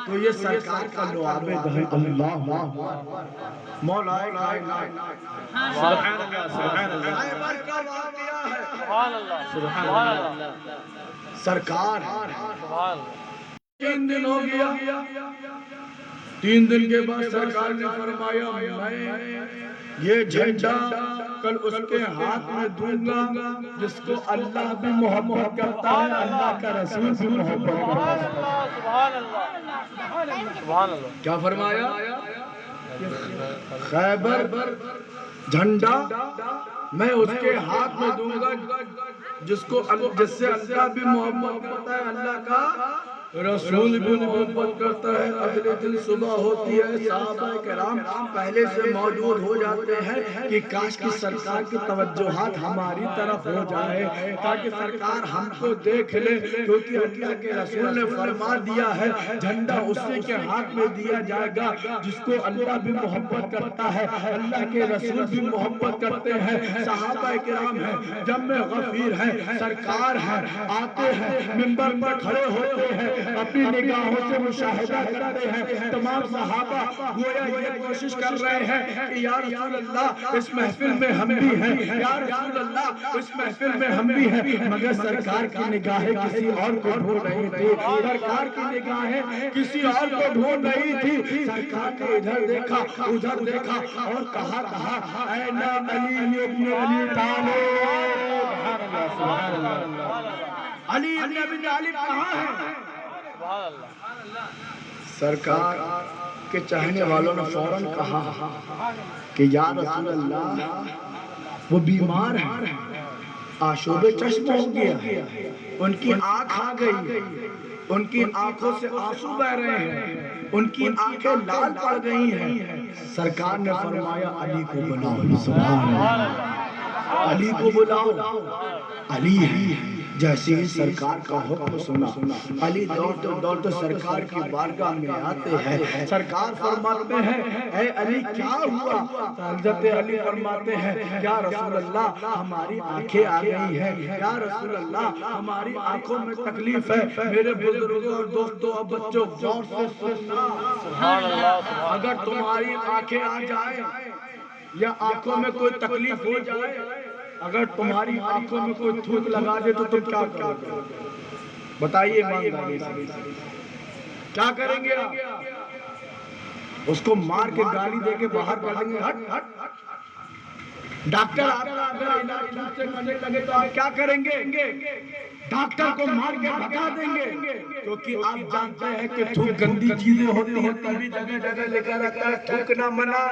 تو یہ سرکار کا لعاب دہن اللہ مولا کائنات سبحان اللہ سبحان اللہ خیبر کا واقعہ ہے سبحان اللہ سبحان اللہ سرکار سبحان 3 دن ہو گیا 3 دن کے بعد سرکار نے فرمایا میں یہ جھنڈا کل اس کے ہاتھ میں دوں گا جس کو اللہ بھی محبت کرتا ہے اللہ کا رسول بھی محبت کرتا ہے سبحان اللہ سبحان اللہ کیا فرمایا خیبر جھنڈا میں اس کے ہاتھ میں دوں گا جس سے اللہ بھی محبت کرتا ہے اللہ کا رسول بھی محبت کرتا ہے اگلے دن صبح ہوتی ہے صحابہ کرام پہلے سے موجود ہو جاتے ہیں کہ کاش کی سرکار کی توجہات ہماری طرف ہو جائے تاکہ سرکار ہم کو دیکھ لے کیونکہ اللہ کے رسول نے فرما دیا ہے جھنڈا اسی کے ہاتھ میں دیا جائے گا جس کو اللہ بھی محبت کرتا ہے اللہ کے رسول بھی محبت کرتے ہیں صحابہ کرام ہیں جب میں غفیر ہیں سرکار ہیں آتے ہیں منبر پر کھڑے ہوتے ہیں اپنی نگاہوں سے مشاہدہ کرتے ہیں تمام صحابہ گویا یہ کوشش کر رہے ہیں کہ یا رسول اللہ اس محفل میں ہم بھی ہیں یا رسول اللہ اس محفل میں ہم بھی ہیں مگر سرکار کی نگاہیں کسی اور کو ڈھونڈ رہی تھی سرکار کی نگاہیں کسی اور کو ڈھونڈ رہی تھی سرکار نے ادھر دیکھا ادھر دیکھا اور کہا این علی ابن ابی طالب سبحان اللہ علی ابن ابی طالب کہاں ہے سبحان اللہ سرکار کے چاہنے والوں نے فوراً کہا کہ یا رسول اللہ وہ بیمار ہیں آشوب چشم ہو گیا ان کی آنکھ آ گئی ان کی آنکھوں سے آنسو بہ رہے ہیں ان کی آنکھیں لال پڑ گئی ہیں سرکار نے فرمایا علی کو بلاؤ سبحان اللہ علی کو بلاؤ علی ہے جیسے ہی سرکار کا حکم سنا علی دوڑتے سرکار کی بارگاہ میں آتے ہیں سرکار فرماتے ہیں اے علی کیا ہوا حضرت علی فرماتے ہیں یا رسول اللہ ہماری آنکھیں آ گئی ہیں یا رسول اللہ ہماری آنکھوں میں تکلیف ہے میرے بزرگوں اور دوستوں اور بچوں غور سے سننا اگر تمہاری آنکھیں آ جائیں یا آنکھوں میں کوئی تکلیف ہو جائے اگر تمہاری آنکھوں میں کوئی تھوک لگا دے تو تم کیا کرو گے بتائیے ایمانداری سے کیا کریں گے اس کو مار کے گالی دے کے باہر کر دیں گے ہٹ ہٹ ڈاکٹر آپ کا اگر علاج ٹھیک سے کرنے لگے تو آپ کیا کریں گے ڈاکٹر کو مار کے بھگا دیں گے کیونکہ آپ جانتے ہیں کہ تھوک گندی چیزیں ہوتی ہیں تبھی جگہ جگہ لکھا رہتا ہے تھوکنا منع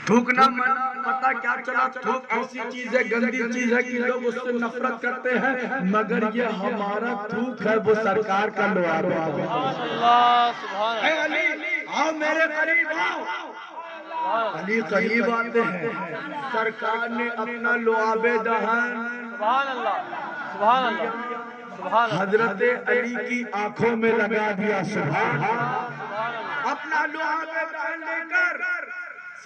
تھوکنا منع پتہ کیا چلا تھوک ایسی چیز ہے گندی چیز ہے کہ لوگ اس سے نفرت کرتے ہیں مگر یہ ہمارا تھوک ہے وہ سرکار کا لعاب ہے اے علی آؤ میرے قریب آؤ علی قریب آتے ہیں سرکار نے اپنا لعاب دہن حضرت علی کی آنکھوں میں لگا دیا سبحان اپنا لعاب دہن لے کر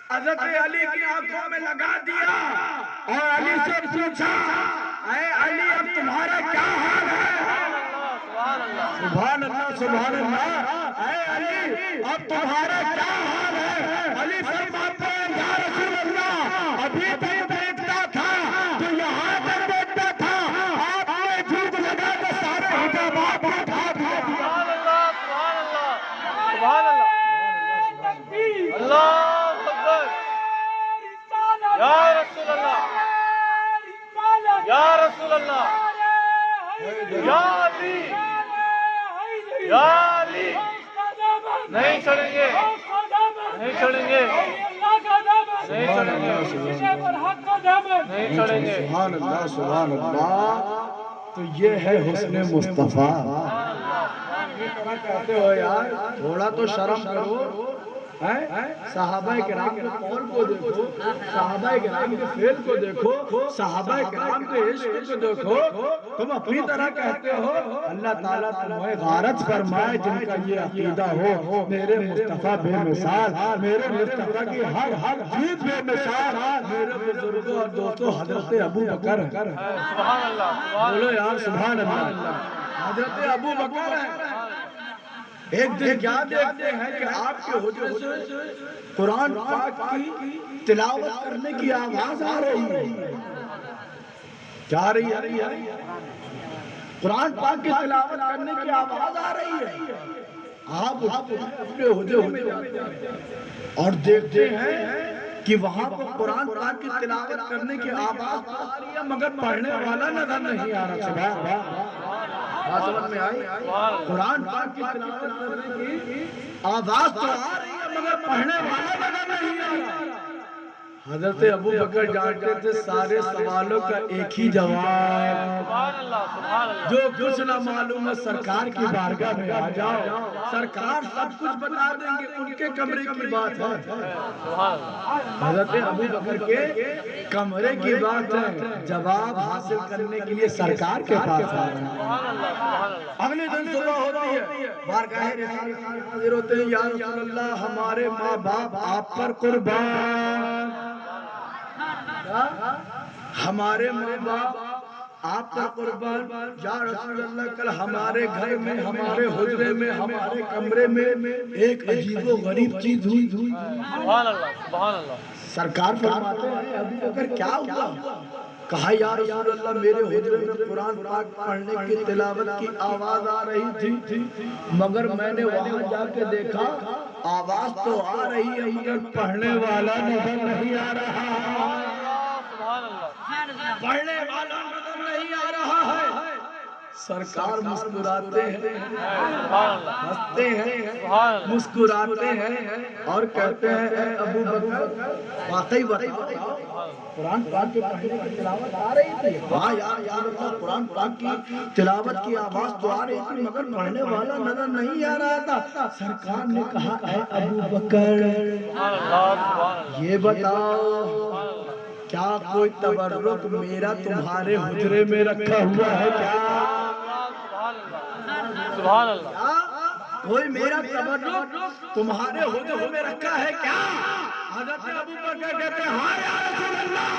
حضرت علی کی آنکھوں میں لگا دیا اور علی سے پوچھا اے علی اب تمہارا کیا حال ہے سبحان اللہ سبحان اللہ اے علی اب تمہارا کیا حال ہے علی فرماتے ہیں یا رسول اللہ ابھی تک دیکھتا تھا تو یہاں پر بیٹھتا تھا آپ نے جھوٹ لگا کے سارے حجابات اٹھا دیا سبحان اللہ سبحان اللہ اللہ یا رسول اللہ یا رسول اللہ یا علی یا علی نہیں چھڑیں گے نہیں چھڑیں گے نہیں چھڑیں گے نہیں چھڑیں گے سبحان اللہ سبحان اللہ تو یہ ہے حسن مصطفیٰ کہتے ہو یار تھوڑا تو شرم کرو صحابہ کرام کے قول کو دیکھو صحابہ کرام کے فعل کو دیکھو صحابہ کرام کے عشق کو دیکھو تم اپنی طرح کہتے ہو اللہ تعالیٰ تمہیں غارت فرمائے جن کا یہ عقیدہ ہو میرے مصطفیٰ بے مثال میرے مصطفیٰ کی ہر چیز بے مثال میرے بزرگوں اور دوستوں حضرت ابو بکر سبحان اللہ بولو یار سبحان اللہ حضرت ابو بکر ہیں. ایک دن کیا دیکھتے ہیں کہ آپ کے حجرے سے قرآن پاک کی تلاوت کرنے کی آواز آ رہی ہے. کیا آ رہی ہے؟ قرآن پاک کی تلاوت کرنے کی آواز آ رہی ہے. آپ اپنے حجرے میں جاتے ہیں اور دیکھتے ہیں کہ وہاں پر قرآن پاک کی تلاوت کرنے کی آواز آ رہی ہے مگر پڑھنے والا نظر نہیں آ رہا. سمجھ میں آئی؟ قرآن پاک کی تلاوت کرنے کی آواز تو آ رہی ہے مگر پڑھنے والا نظر نہیں آ رہا. حضرت ابو بکر جانتے تھے سارے سوالوں کا ایک ہی جواب. جو کچھ نہ معلوم ہے سرکار کی بارگاہ میں آ جاؤ, سرکار سب کچھ بتا دیں گے. ان کے کمرے کی بات ہے, حضرت ابو بکر کے کمرے کی بات ہے. جواب حاصل کرنے کے لیے سرکار کے پاس آ رہے ہیں. اگلے دن صبح ہوتی ہے, بارگاہ رسالت حاضر ہوتے ہیں. یا رسول اللہ, ہمارے ماں باپ آپ پر قربان, ہمارے ماں باپ آپ پر قربان. یا رسول اللہ, کل ہمارے گھر میں, ہمارے حجرے میں, ہمارے کمرے میں ایک عجیب و غریب چیز ہوئی. سبحان اللہ, سبحان اللہ. سرکار فرماتے ہیں ابو بکر کیا ہوا؟ کہا یا رسول اللہ, میرے حجرے میں قرآن پاک پڑھنے کی تلاوت کی آواز آ رہی تھی مگر میں نے وہاں جا کے دیکھا آواز تو آ رہی ہے مگر پڑھنے والا نظر نہیں آ رہا. پڑھنے والا نظر نہیں آ رہا ہے. سرکار مسکراتے ہیں, ہنستے ہیں, مسکراتے ہیں اور کہتے ہیں اے ابو بکر, واقعی بتاؤ قرآن پاک کے پڑھنے کی تلاوت آ رہی تھی؟ ہاں یا اللہ, قرآن پاک کی تلاوت کی آواز تو آ رہی تھی مگر پڑھنے والا نظر نہیں آ رہا تھا. سرکار نے کہا اے ابو بکر, یہ بتاؤ کیا کوئی تبرک میرا تمہارے حجرے میں رکھا ہوا ہے کیا؟ سبحان اللہ. کوئی میرا تبرک تمہارے حجرے میں رکھا ہے کیا؟ حضرت ابو بکر کہتے ہیں ہاں یا رسول اللہ,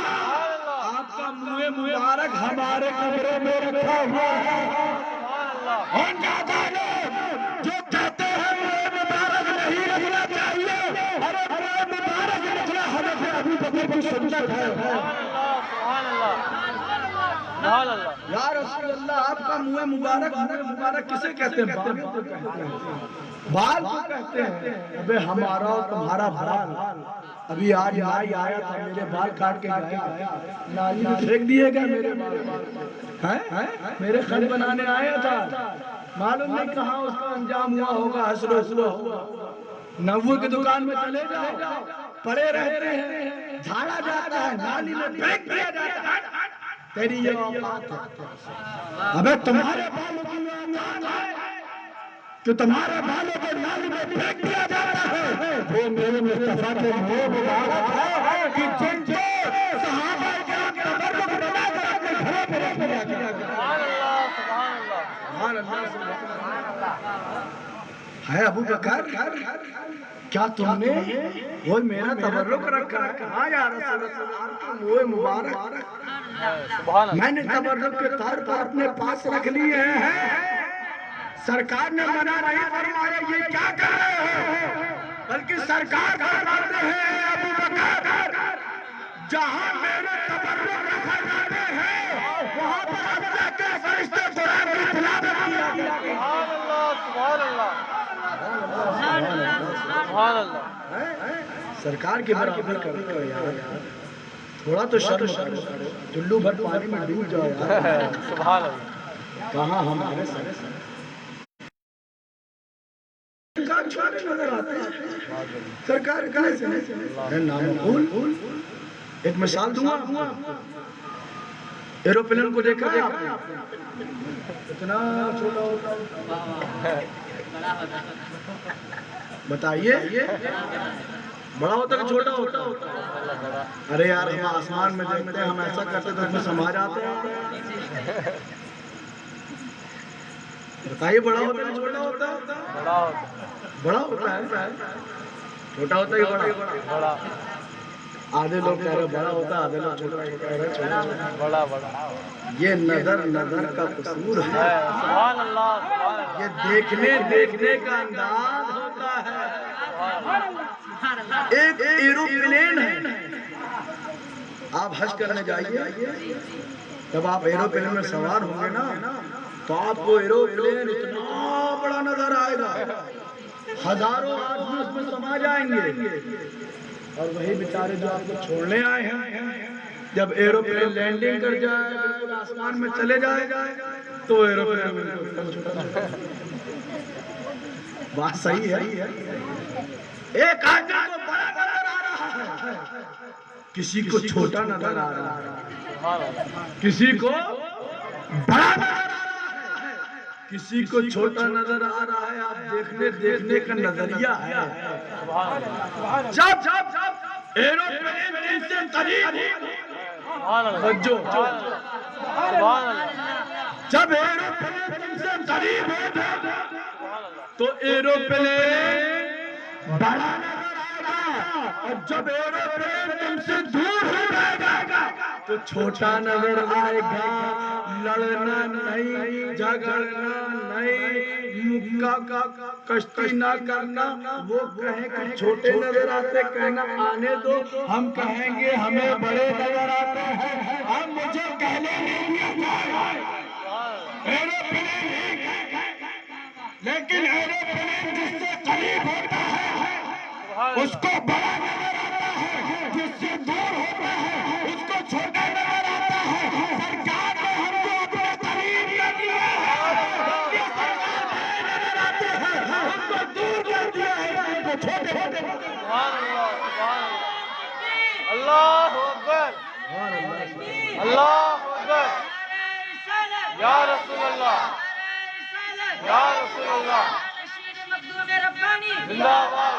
آپ کا منہ مبارک ہمارے کمرے میں رکھا ہوا ہے. اور کیا لوگ جو کہتے ہیں منہ مبارک نہیں رکھنا چاہیے, ارے منہ مبارک رکھنا حضرت ابو بکر کی سنت ہے. یا رسول اللہ, آپ کا منہ مبارک کسے کہتے ہیں؟ بال کو کہتے ہیں. ابے ہمارا اور تمہارا بال, ابھی آج نائی آیا تھا, میرے بال کاٹ کے گیا, نالی میں پھینک دیے گئے میرے بال. میرے خط بنانے آیا تھا, معلوم نہیں کہاں اس کا انجام ہوا ہوگا. حسر و ہوا, نوے کی دکان میں چلے جاؤ, پڑے رہتے ہیں, جھاڑا جاتا ہے, نالی میں پھینک دیا جاتا ہے. تیری یہ اوقات ہے؟ ابے تمہارے بالوں کی اوقات ہے کہ تمہارے بالوں کو نالی میں پھینک دیا جاتا ہے. وہ میرے مصطفیٰ کے منہ مبارک ہے کہ جن کو صحابہ کرام تبرک بنا کر اپنے گھروں پہ رکھ دیا گیا. سبحان اللہ, سبحان اللہ. ہے ابو بکر, کیا تم نے وہ میرا تبرک رکھا ہے؟ کہا یا رسول اللہ, آپ کا منہ مبارک میں نے تبرک کے طور پر اپنے پاس رکھ لیے ہیں. سرکار نے منع نہیں فرمایا یہ کیا کر رہے ہو, بلکہ سرکار فرماتے ہیں ابو بکر, جہاں میرے تبرک رکھا جاتے ہیں وہاں پر اللہ کے فرشتے قرآن کی تلاوت کیا کرتے ہیں. سبحان اللہ. سرکار کے برابر کرو یار, تھوڑا تو شرم کرو, چلو بھر پانی میں ڈوب جاؤ یار. سبحان اللہ. کہاں ہمارے چھوٹے نظر آتے ہیں, سرکار کیسے نامقبول. ایک مثال دوں گا, ایروپلین کو دیکھا ہے آپ نے, اتنا چھوٹا ہوتا ہے, بتائیے بڑا ہوتا کہ چھوٹا ہوتا؟ ارے یار ہم آسمان میں دیکھتے ہیں, ہم ایسا کرتے تو ہمیں سما جاتے ہیں. بتائیے بڑا ہوتا کہ چھوٹا ہوتا؟ بڑا ہوتا ہے. چھوٹا ہوتا ہی بڑا. آدھے لوگ کہہ رہے بڑا ہوتا ہے، آدھے لوگ چھوٹا کہہ رہے چھوٹا۔ بڑا بڑا یہ نظر نظر کا قصور ہے، سبحان اللہ سبحان اللہ یہ دیکھنے کا انداز ہوتا ہے۔ ایک ایروپلین ہے، آپ حج کرنے جائیے، جب آپ ایروپلین میں سوار ہوں گے نا تو آپ کو ایروپلین اتنا بڑا نظر آئے گا، ہزاروں آدمی اس میں سما جائیں گے، اور وہی بیچارے جو آپ کو چھوڑنے آئے ہیں جب ایروپلین لینڈنگ کر جائے بالکل آسمان میں چلے جائے تو ایروپلین میں بات صحیح ہے۔ ایک آدمی کو بڑا نظر آ رہا ہے، کسی کو چھوٹا نظر آ رہا ہے، کسی کو بڑا نظر آ رہا ہے، کسی کو چھوٹا نظر آ رہا ہے۔ آپ دیکھنے کا نظریہ ہے۔ جب ایروپلین ان سے قریب جب ایروپلین ان سے قریب تو ایروپلین بڑا نظر آئے گا، اور جب ایروپلین تم سے دور ہو جائے گا تو چھوٹا نظر آئے گا۔ لڑنا نہیں، جھگڑنا نہیں، مکہ کشتی نہ کرنا۔ وہ کہیں کہ چھوٹے نظر آتے، کہنا آنے دو، ہم کہیں گے ہمیں بڑے نظر آتے ہیں، ہم مجھے کہنے نہیں دیا ایروپلین، لیکن ایروپلین جس سے قریب ہوتا ہے اس کو بڑا نظر آتا ہے، جس سے دور ہوتا ہے اس کو چھوٹا نظر آتا ہے۔ سرکار نے ہم کو اپنے قریب کر دیا ہے، سرکار بڑے نظر آتے ہیں، ہم کو دور کر دیا ہے، ہم کو چھوٹے ہوتے ہیں۔ سبحان اللہ سبحان اللہ اللہ اکبر اللہ اکبر یا رسول اللہ یا رسول اللہ زندہ باد۔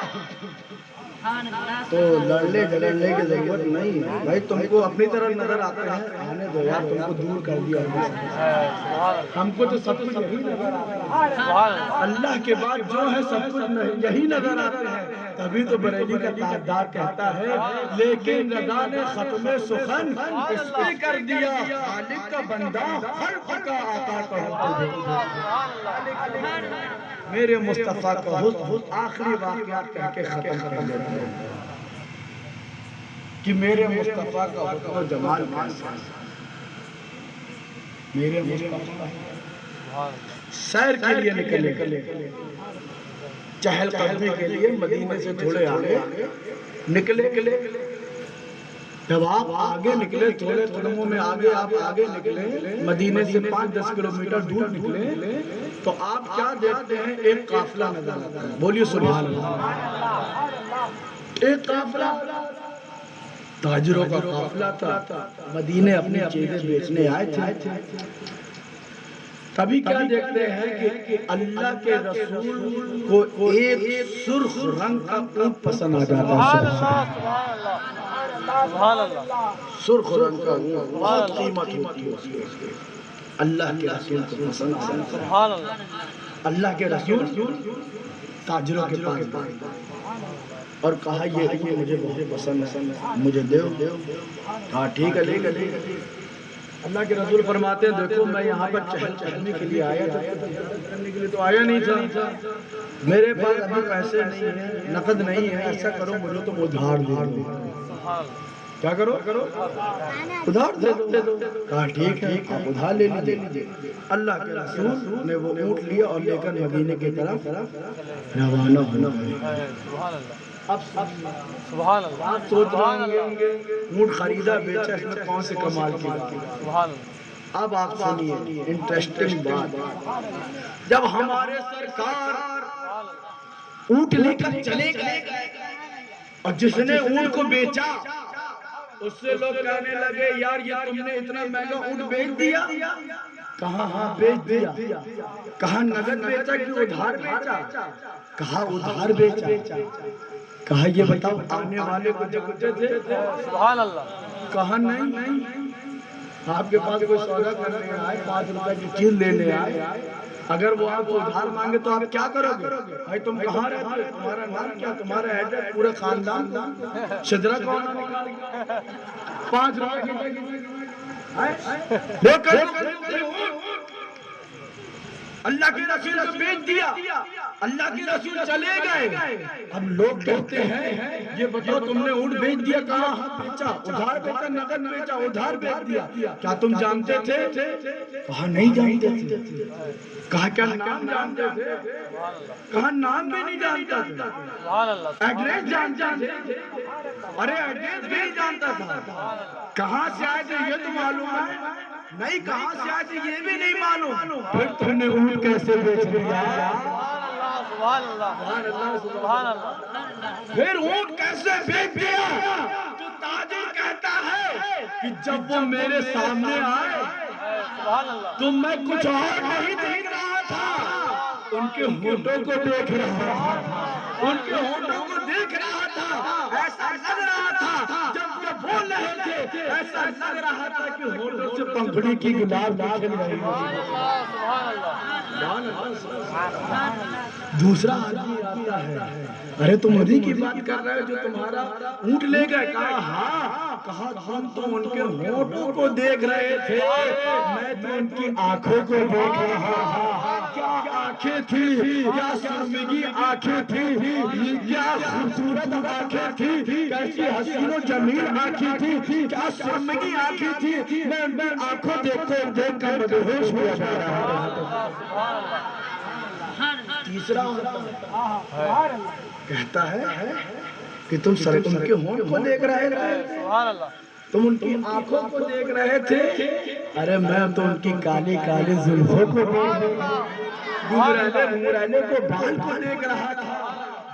تو لڑنے جھگڑنے کی ضرورت نہیں ہے بھائی، تم کو اپنی طرح نظر آتے ہیں، آنے دو یار، تم کو دور کر دیا ہم کو تو سب کچھ یہی نظر آتا ہے، اللہ کے بعد جو ہے سب کچھ یہی نظر آتے ہیں۔ تبھی تو بریلی کا تاجدار کہتا ہے لیکن رضا نے ختم سخن اس پہ کر دیا، خالق کا بندہ خلق کا آقا کا۔ میرے مصطفیٰ کا حسن آخری واقعات کہہ کے ختم کر دیتا ہے کہ میرے مصطفیٰ کا حسن و جمال کیسا ہے۔ میرے مصطفیٰ سیر کے لیے نکلے، چہل قدمی کے لیے مدینے سے تھوڑے آگے نکلے۔ جب آپ آگے نکلے، تھوڑے قدموں میں آگے آپ آگے نکلے، مدینے سے 5-10 کلومیٹر دور نکلے تو آپ کیا دیکھتے ہیں؟ ایک قافلہ نظر آتا ہے۔ بولیے سبحان اللہ۔ ایک قافلہ تاجروں کا قافلہ تھا، مدینے اپنی چیزیں بیچنے آئے تھے۔ تبھی کیا دیکھتے ہیں کہ اللہ کے رسول کو ایک سرخ رنگ کا اونٹ پسند آ جاتا ہے۔ سبحان اللہ سرخ رنگ کا اونٹ بہت قیمت ہوتی ہے اس کی، اللہ کے رسول کو پسند آتا ہے۔ سبحان اللہ اللہ کے رسول تاجروں کے پاس گئے اور کہا یہ مجھے بہت پسند ہے، مجھے دو۔ کہا ٹھیک ہے، لے لے۔ اللہ کے رسول فرماتے ہیں دیکھو میں یہاں پر چہل قدمی کے لیے آیا تھا، کرنے کے لیے تو آیا نہیں تھا، میرے پاس ابھی پیسے نہیں ہیں، نقد نہیں ہے، ایسا کرو مجھے تم ادھار دے دو۔ کیا کرو؟ ادھار دے دو۔ کہا ٹھیک ہے، آپ ادھار لے لیجیے۔ اللہ کے رسول نے وہ اونٹ لیا اور لے کر مدینے کی طرف روانہ ہونا ہے۔ اب سبحان اللہ آپ سوچ رہے ہوں گے اونٹ خریدا بیچا، اس میں کون سے کمال کی بات ہے؟ سبحان اللہ اب آپ سنیے انٹرسٹنگ بات، جب ہمارے سرکار اونٹ لے کر چلے گئے اور جس نے اونٹ کو بیچا اس سے لوگ کہنے لگے یار یہ تم نے اتنا مہنگا اونٹ بیچ دیا؟ کہاں ہاں بیچ دیا۔ کہا نقد بیچا کہ ادھار بیچا؟ کہا ادھار بیچا۔ کہا یہ بتاؤ آنے والے کچھ تھے؟ سبحان اللہ کہا نہیں، آپ کے پاس کوئی سودا کرنے آئے، 5 روپے کی چیز لینے آئے، اگر وہ آپ کو ادھار مانگے تو آپ کیا کرو گے؟ بھائی تم کہاں رہتے ہو؟ تمہارا نام کیا؟ تمہارا ایڈریس؟ پورے خاندان شجرا کون؟ 5 روپے کی اللہ کے رسول کو بیچ دیا، اللہ کے رسول چلے گئے۔ اب لوگ کہتے ہیں یہ بتاؤ تم نے اونٹ بیچ دیا، کہاں بیچا؟ ادھار بیچا، نقد بیچا، ادھار بیچ دیا۔ کیا تم جانتے تھے؟ کہا نہیں جانتے تھے۔ کہا کیا نام جانتے تھے؟ کہا نام بھی نہیں جانتا تھا، ایڈریس جانتا تھے؟ ارے ایڈریس بھی نہیں جانتا تھا۔ کہاں سے آئے تھے یہ تو معلوم ہے؟ نہیں، کہاں سے آئے تھے یہ بھی نہیں معلوم۔ پھر تم نے اونٹ کیسے بیچ دیا؟ سبحان اللہ سبحان اللہ۔ پھر اونٹ کیسے بیچ دیا؟ تو تاجر کہتا ہے کہ جب وہ میرے سامنے آئے تو میں کچھ اور نہیں دیکھ رہا تھا، ان کے ہونٹوں کو دیکھ رہا تھا، ان کے ہونٹوں کو دیکھ رہا تھا۔ ایسا لگ رہا تھا جب وہ بول رہے تھے، ایسا لگ رہا تھا کہ ہونٹوں سے پنکھڑی کی گلاب نکل رہی ہے۔ دوسرا آدمی آتا ہے، ارے تم انہی کی بات کر رہے ہو جو تمہارا اونٹ لے گئے؟ کہا ہاں۔ کہا تم تو ان کے ہونٹوں کو دیکھ رہے تھے، میں تو ان کی آنکھوں کو دیکھ رہا تھا۔ کیا آنکھیں تھی، کیا سرمگی آنکھیں تھی، کیا خوبصورت آنکھیں تھی، کیسی حسین و جمیل آنکھیں تھی، کیا سرمگی آنکھیں تھی۔ میں ان کی آنکھوں دیکھ کر مدہوش ہوا جا رہا تھا۔ تیسرا کہتا ہے کہ تم ان کے ہونٹ کو دیکھ رہے تھے، تم ان کی آنکھوں کو دیکھ رہے تھے۔ ارے میں تو ان کی کالی کالی زلفوں کو، گنگرانے کو، بال کو دیکھ رہا تھا۔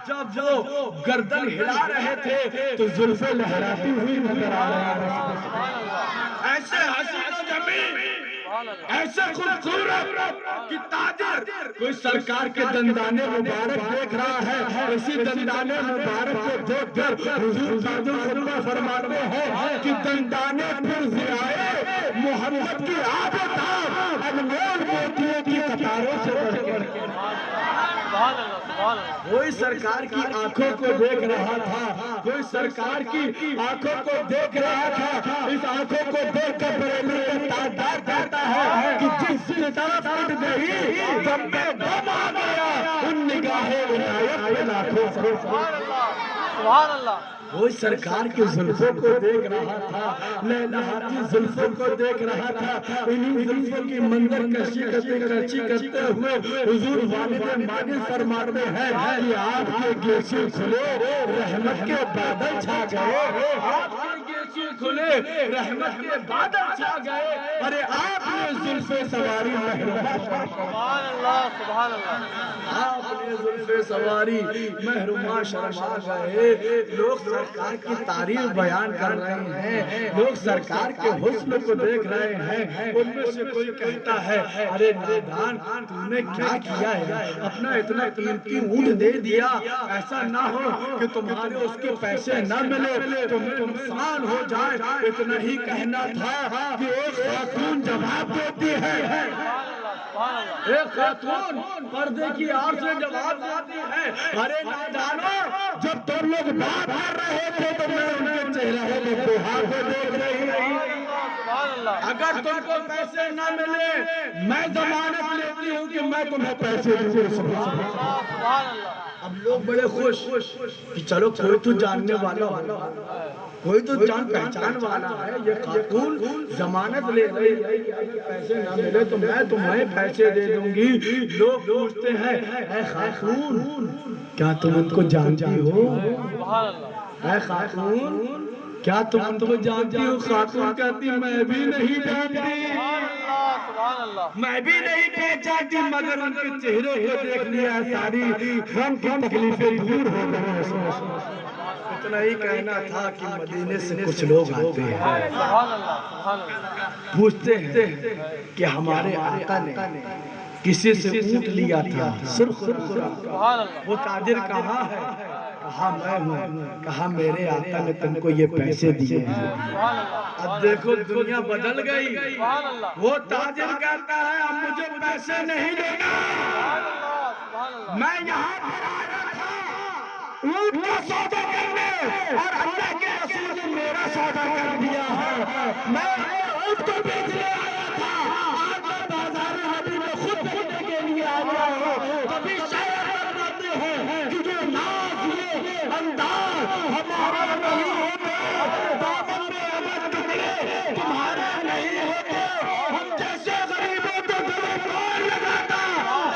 جب وہ گردن ہلا رہے تھے تو زلفیں لہراتی ہوئی نظر آ رہی ہیں۔ ایسے حسین و جمیل، ایسے خوبصورت کہ تاجر کوئی سرکار کے دندانے مبارک دیکھ رہا ہے، اسی دندانے مبارک کو دیکھ کر حضور تاجر خطبہ فرماتے ہیں کہ دندانے پھر ضیائے محمد کی آبتاب انمول موتیوں کی قطاروں سے بڑھ کر۔ کوئی سرکار کی آنکھوں کو دیکھ رہا تھا، کوئی سرکار کی آنکھوں کو دیکھ رہا تھا۔ اس آنکھوں کو دیکھ کر بریلی کا تاجدار کہتا ہے کہ جس طرف اٹھ گئی جب میں دم آ گیا، ان نگاہیں عنایت پہ لاکھوں سبحان اللہ۔ وہ سرکار کی زلفوں کو دیکھ رہا تھا، لہلہاتی زلفوں کو دیکھ رہا تھا۔ انہی زلفوں کی منظر کشی کرتے ہوئے حضور والد ماجد فرماتے ہیں کہ آپ کے گیسو کھلے رحمت کے بادل چھا گئے، آپ کے گیسو کھلے رحمت کے بادل چھا گئے۔ ارے آپ نے زلف سواری محرومہ، سبحان اللہ سبحان اللہ۔ آپ نے زلف سواری محرومہ شرما گئے۔ لوگ سرکار کی تعریف بیان کر رہے ہیں، لوگ سرکار کے حسن کو دیکھ رہے ہیں۔ ان میں سے کوئی کہتا ہے ارے نادان تو نے کیا کیا ہے، اپنا اتنا قیمتی اونٹ دے دیا، ایسا نہ ہو کہ تمہارے اس کے پیسے نہ ملے، تمہیں نقصان ہو جائے۔ اتنا ہی کہنا تھا کہ ایک خاتون جواب دیتی ہے، ایک خاتون پردے کی آڑ سے جواب دیتی ہے، ارے نادانو جب تم لوگ بات کر رہے تھے تو میں ان کے چہرے میں بہار کو دیکھ رہی رہی۔ اگر تم کو پیسے نہ ملے میں ضمانت لیتی ہوں کہ میں تمہیں پیسے دوں گا۔ اب لوگ بڑے خوش کہ چلو کوئی تو جاننے والا ہوگا، کوئی تو جان پہچان والا ہے، یہ خاتون ضمانت لے رہی ہے کہ اگر پیسے نہ ملے تو میں تمہیں پیسے دے دوں گی۔ لوگ پوچھتے ہیں اے خاتون کیا تم ان کو جانتی ہو؟ اے خاتون کیا تم ان کو جانتی ہو؟ خاتون کہتی میں بھی نہیں جانتی، میں بھی نہیں پہچانتی، مگر ان کے چہرے کو دیکھ لیا ساری غم کی تکلیفیں دور ہو گئی۔ اتنا ہی کہنا تھا کہ مدینے سے کچھ لوگ آتے ہیں، پوچھتے ہیں کہ ہمارے آقا نے کسی سے اونٹ لیا تھا سرخ، وہ تاجر کہاں ہے؟ کہا میں ہوں۔ کہا میرے آقا نے تم کو یہ پیسے دیے ہیں۔ اب دیکھو دنیا بدل گئی. سبحان اللہ وہ تاجر کہتا ہے اب مجھے پیسے نہیں دینا, سبحان اللہ سبحان اللہ میں یہاں پر آیا تھا اونٹ کا سودا کرنے اور اللہ کے رسول نے میرا سودا کر دیا ہے. میں اونٹ کو بیچنے آیا تھا, آج میں بازار حبیب میں خود بیچنے کے لیے آیا ہوں. کبھی شاعر فرماتے ہیں کہ جو ناز یہ انداز ہمارا نہیں ہوتے, دامن میں اگر ٹکڑے تمہارے نہیں ہوتے, ہم جیسے غریبوں کو گلے مار لگاتا,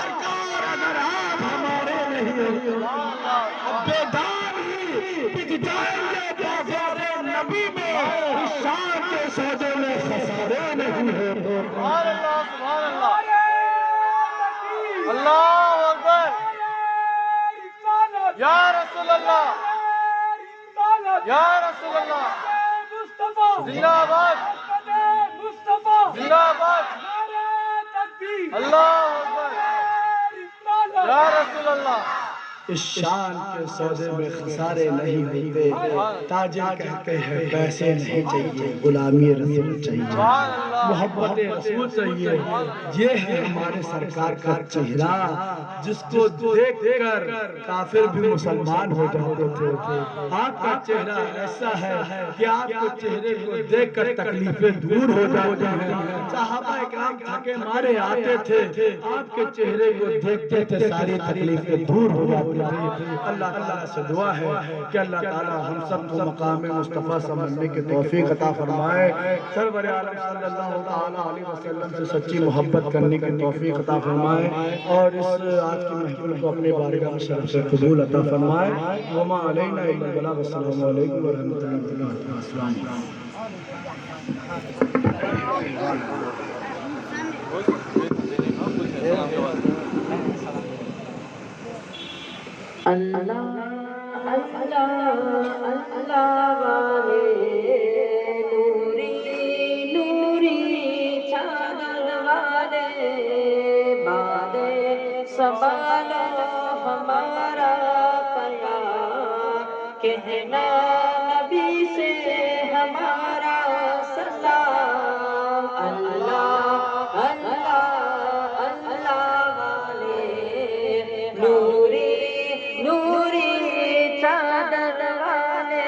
سرکار اگر آپ ہمارے نہیں ہوتے اب بیدار ہی بک جائیں گے بازار نبی میں, شان کے سودے میں خسارے نہیں ہوتے. سبحان اللہ سبحان اللہ اللہ اکبر یا رسول اللہ یا رسول اللہ زندہ باد زندہ باد اللہ اکبر یا رسول اللہ. اس شان کے سودے میں خسارے نہیں ہوتے, تاجر کہتے ہیں پیسے نہیں چاہیے, غلامی رسول چاہیے, سبحان اللہ محبت رسول چاہیے. یہ ہے ہمارے سرکار کا چہرہ جس کو دیکھ کر کافر بھی مسلمان ہو جاتے تھے. آپ کا چہرہ ایسا ہے کہ آپ کے چہرے کو دیکھ کر تکلیفیں دور ہو جاتی ہیں. صحابہ اکرام تھکے مارے آتے تھے, آپ کے چہرے کو دیکھتے تھے ساری تکلیفیں دور ہو جاتی. اللہ تعالیٰ سے دعا ہے کہ اللہ تعالیٰ ہم سب کو مقام مصطفیٰ سمجھنے کی توفیق عطا فرمائے. سرور عالم صلی اللہ تعالیٰ علیہ وسلم سے سچی محبت کرنے کی توفیق عطا فرمائے, اور اس آج کی محفل کو اپنے بارگاہ میں شرف سے قبول عطا فرمائے. وما علینا الا البلاغ. السلام علیکم ورحمۃ اللہ وبرکاتہ. اللہ اللہ اللہ والے نوری نوری چادر والے, بادے سنبھالو ہمارا پیام, کہنا نبی سے ہمارا سلام. اللہ اللہ اللہ والے نوری نوری چادر والے,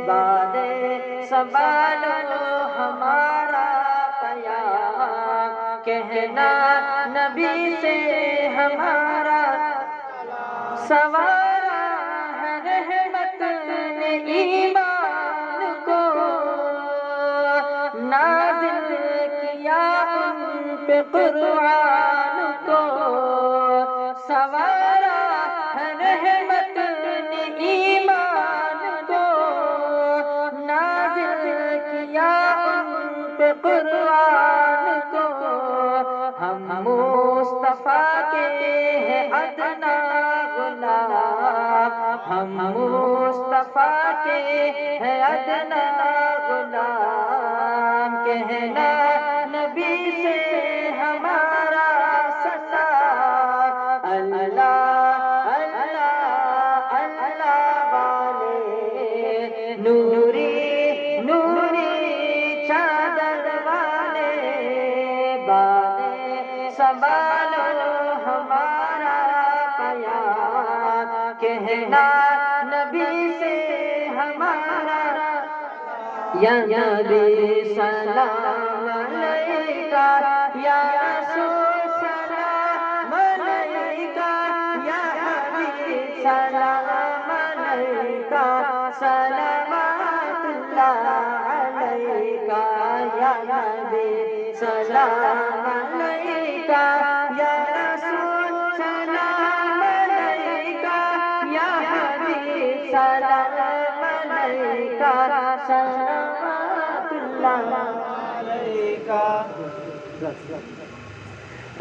بادے سنبھالو ہمارا پیام, کہنا نبی سے ہمارا سوارا ہے رحمت نے ایمان کو, نازل کیا ان پہ قرآن کو, سوارا ہے رحمت نے ایمان کو, نازل کیا ان پہ قرآن کو. ہم مصطفیٰ کے ہیں ادنا غلام, ہم مصطفیٰ کے ہیں ادنا غلام, کہنا نبی سے ہمارا سلام. اللہ اللہ اللہ والے نوری نوری چادر والے, بادے سنبھالو ہمارا پیام, کہنا نبی سے ہمارا. یا نبی سلام علیکہ, یا رسول سلام علیکہ, یا حبیب سلام علیکہ, صلوات اللہ علیکہ, یا نبی سلام علیکہ, یا رسول سلام علیکہ, یا حبیب سلام علیکہ, صلوات اللہ علیکہ.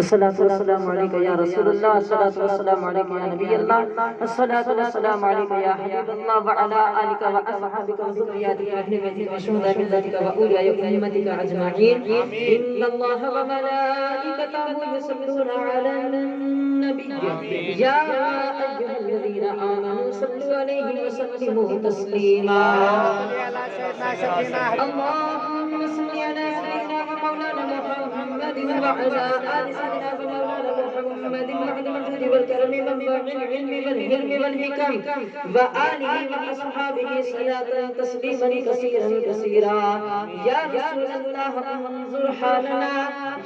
الصلاة والسلام عليك يا رسول الله, الصلاة والسلام عليك يا نبي الله, الصلاة والسلام عليك يا حبيب الله, وعلى آلك وأصحابك وذرياتك أهل بيتك وشهداء ملتك وأولياء أمتك أجمعين. إن الله وملائكته يصلون على النبي النبي يا أيها الذين آمنوا صلوا عليه وسلموا تسليما اللهم صل على سيدنا ومولانا محمد وعلى آل سيدنا ومولانا محمد وعلى المجد والكرم منبع العلم والحلم والحكم وآله وأصحابه صلاة تسليما كثيرا كثيرا يا رسول الله انظر حالنا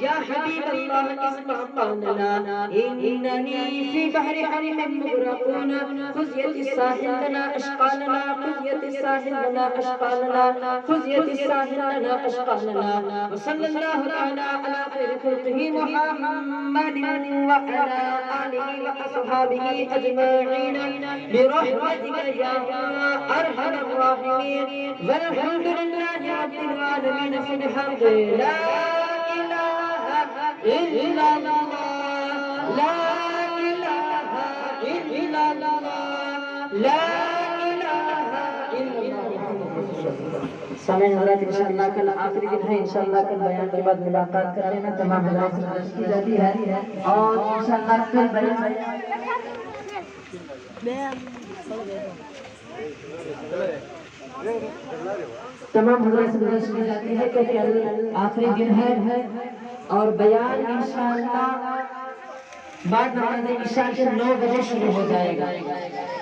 يا حبيب الله اسمع قولنا إنني في بحر حرم مغرقون خذ يد الساحل لنا أشقالنا خذ يد الساحل لنا أشقالنا خذ يد الساحل لنا أشقالنا وصلى الله تعالى على خير خلقه محمد وعلى آله وأصحابه أجمعين برحمتك يا أرحم الراحمين والحمد لله رب العالمين في الحمد لا إله إلا الله لا إله إلا الله لا إله إلا الله سامعین حضرات انشاءاللہ کل آخری دن ہے انشاءاللہ کل بیان کے بعد ملاقات کر لینا تمام حضرات سے درس کی جاتی ہے اور انشاءاللہ کل بیان تمام حضرات سے درس کی جاتی ہے کہ کل آخری دن ہے اور بیان انشاءاللہ بعد نماز عشاء کے 9 بجے شروع ہو جائے گا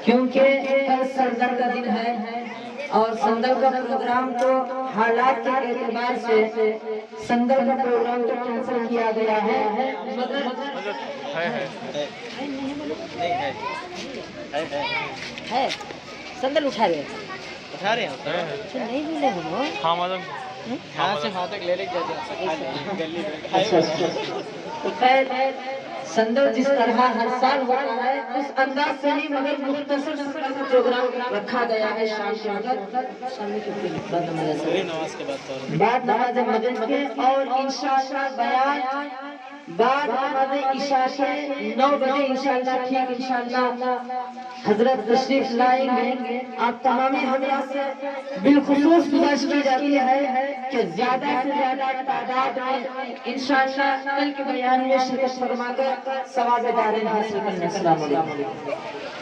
کیونکہ کل سندر کا دن ہے اور سندر کا پروگرام تو حالات کے اعتبار سے سندر کا پروگرام تو کینسل کیا گیا ہے مگر ہے سندر اٹھا رہے ہیں نہیں ملے ہم ہاں سے ہاں تک لے لے جاتے سندر جس طرح ہر سال ہوتا ہے اس انداز سے نہیں مگر مختصر پروگرام رکھا گیا ہے شام کے بعد نماز مغرب کے اور انشاءاللہ بیان بعد نماز عشاء کے 9 بجے انشاءاللہ ٹھیک انشاءاللہ حضرت تشریف لائیں گے آپ تمامی حضرات سے بالخصوص گزارش کی جاتی ہے کہ زیادہ سے زیادہ تعداد میں انشاءاللہ کل کے بیان میں شرکت فرما کر ثواب دارین حاصل کرنے. السلام علیکم.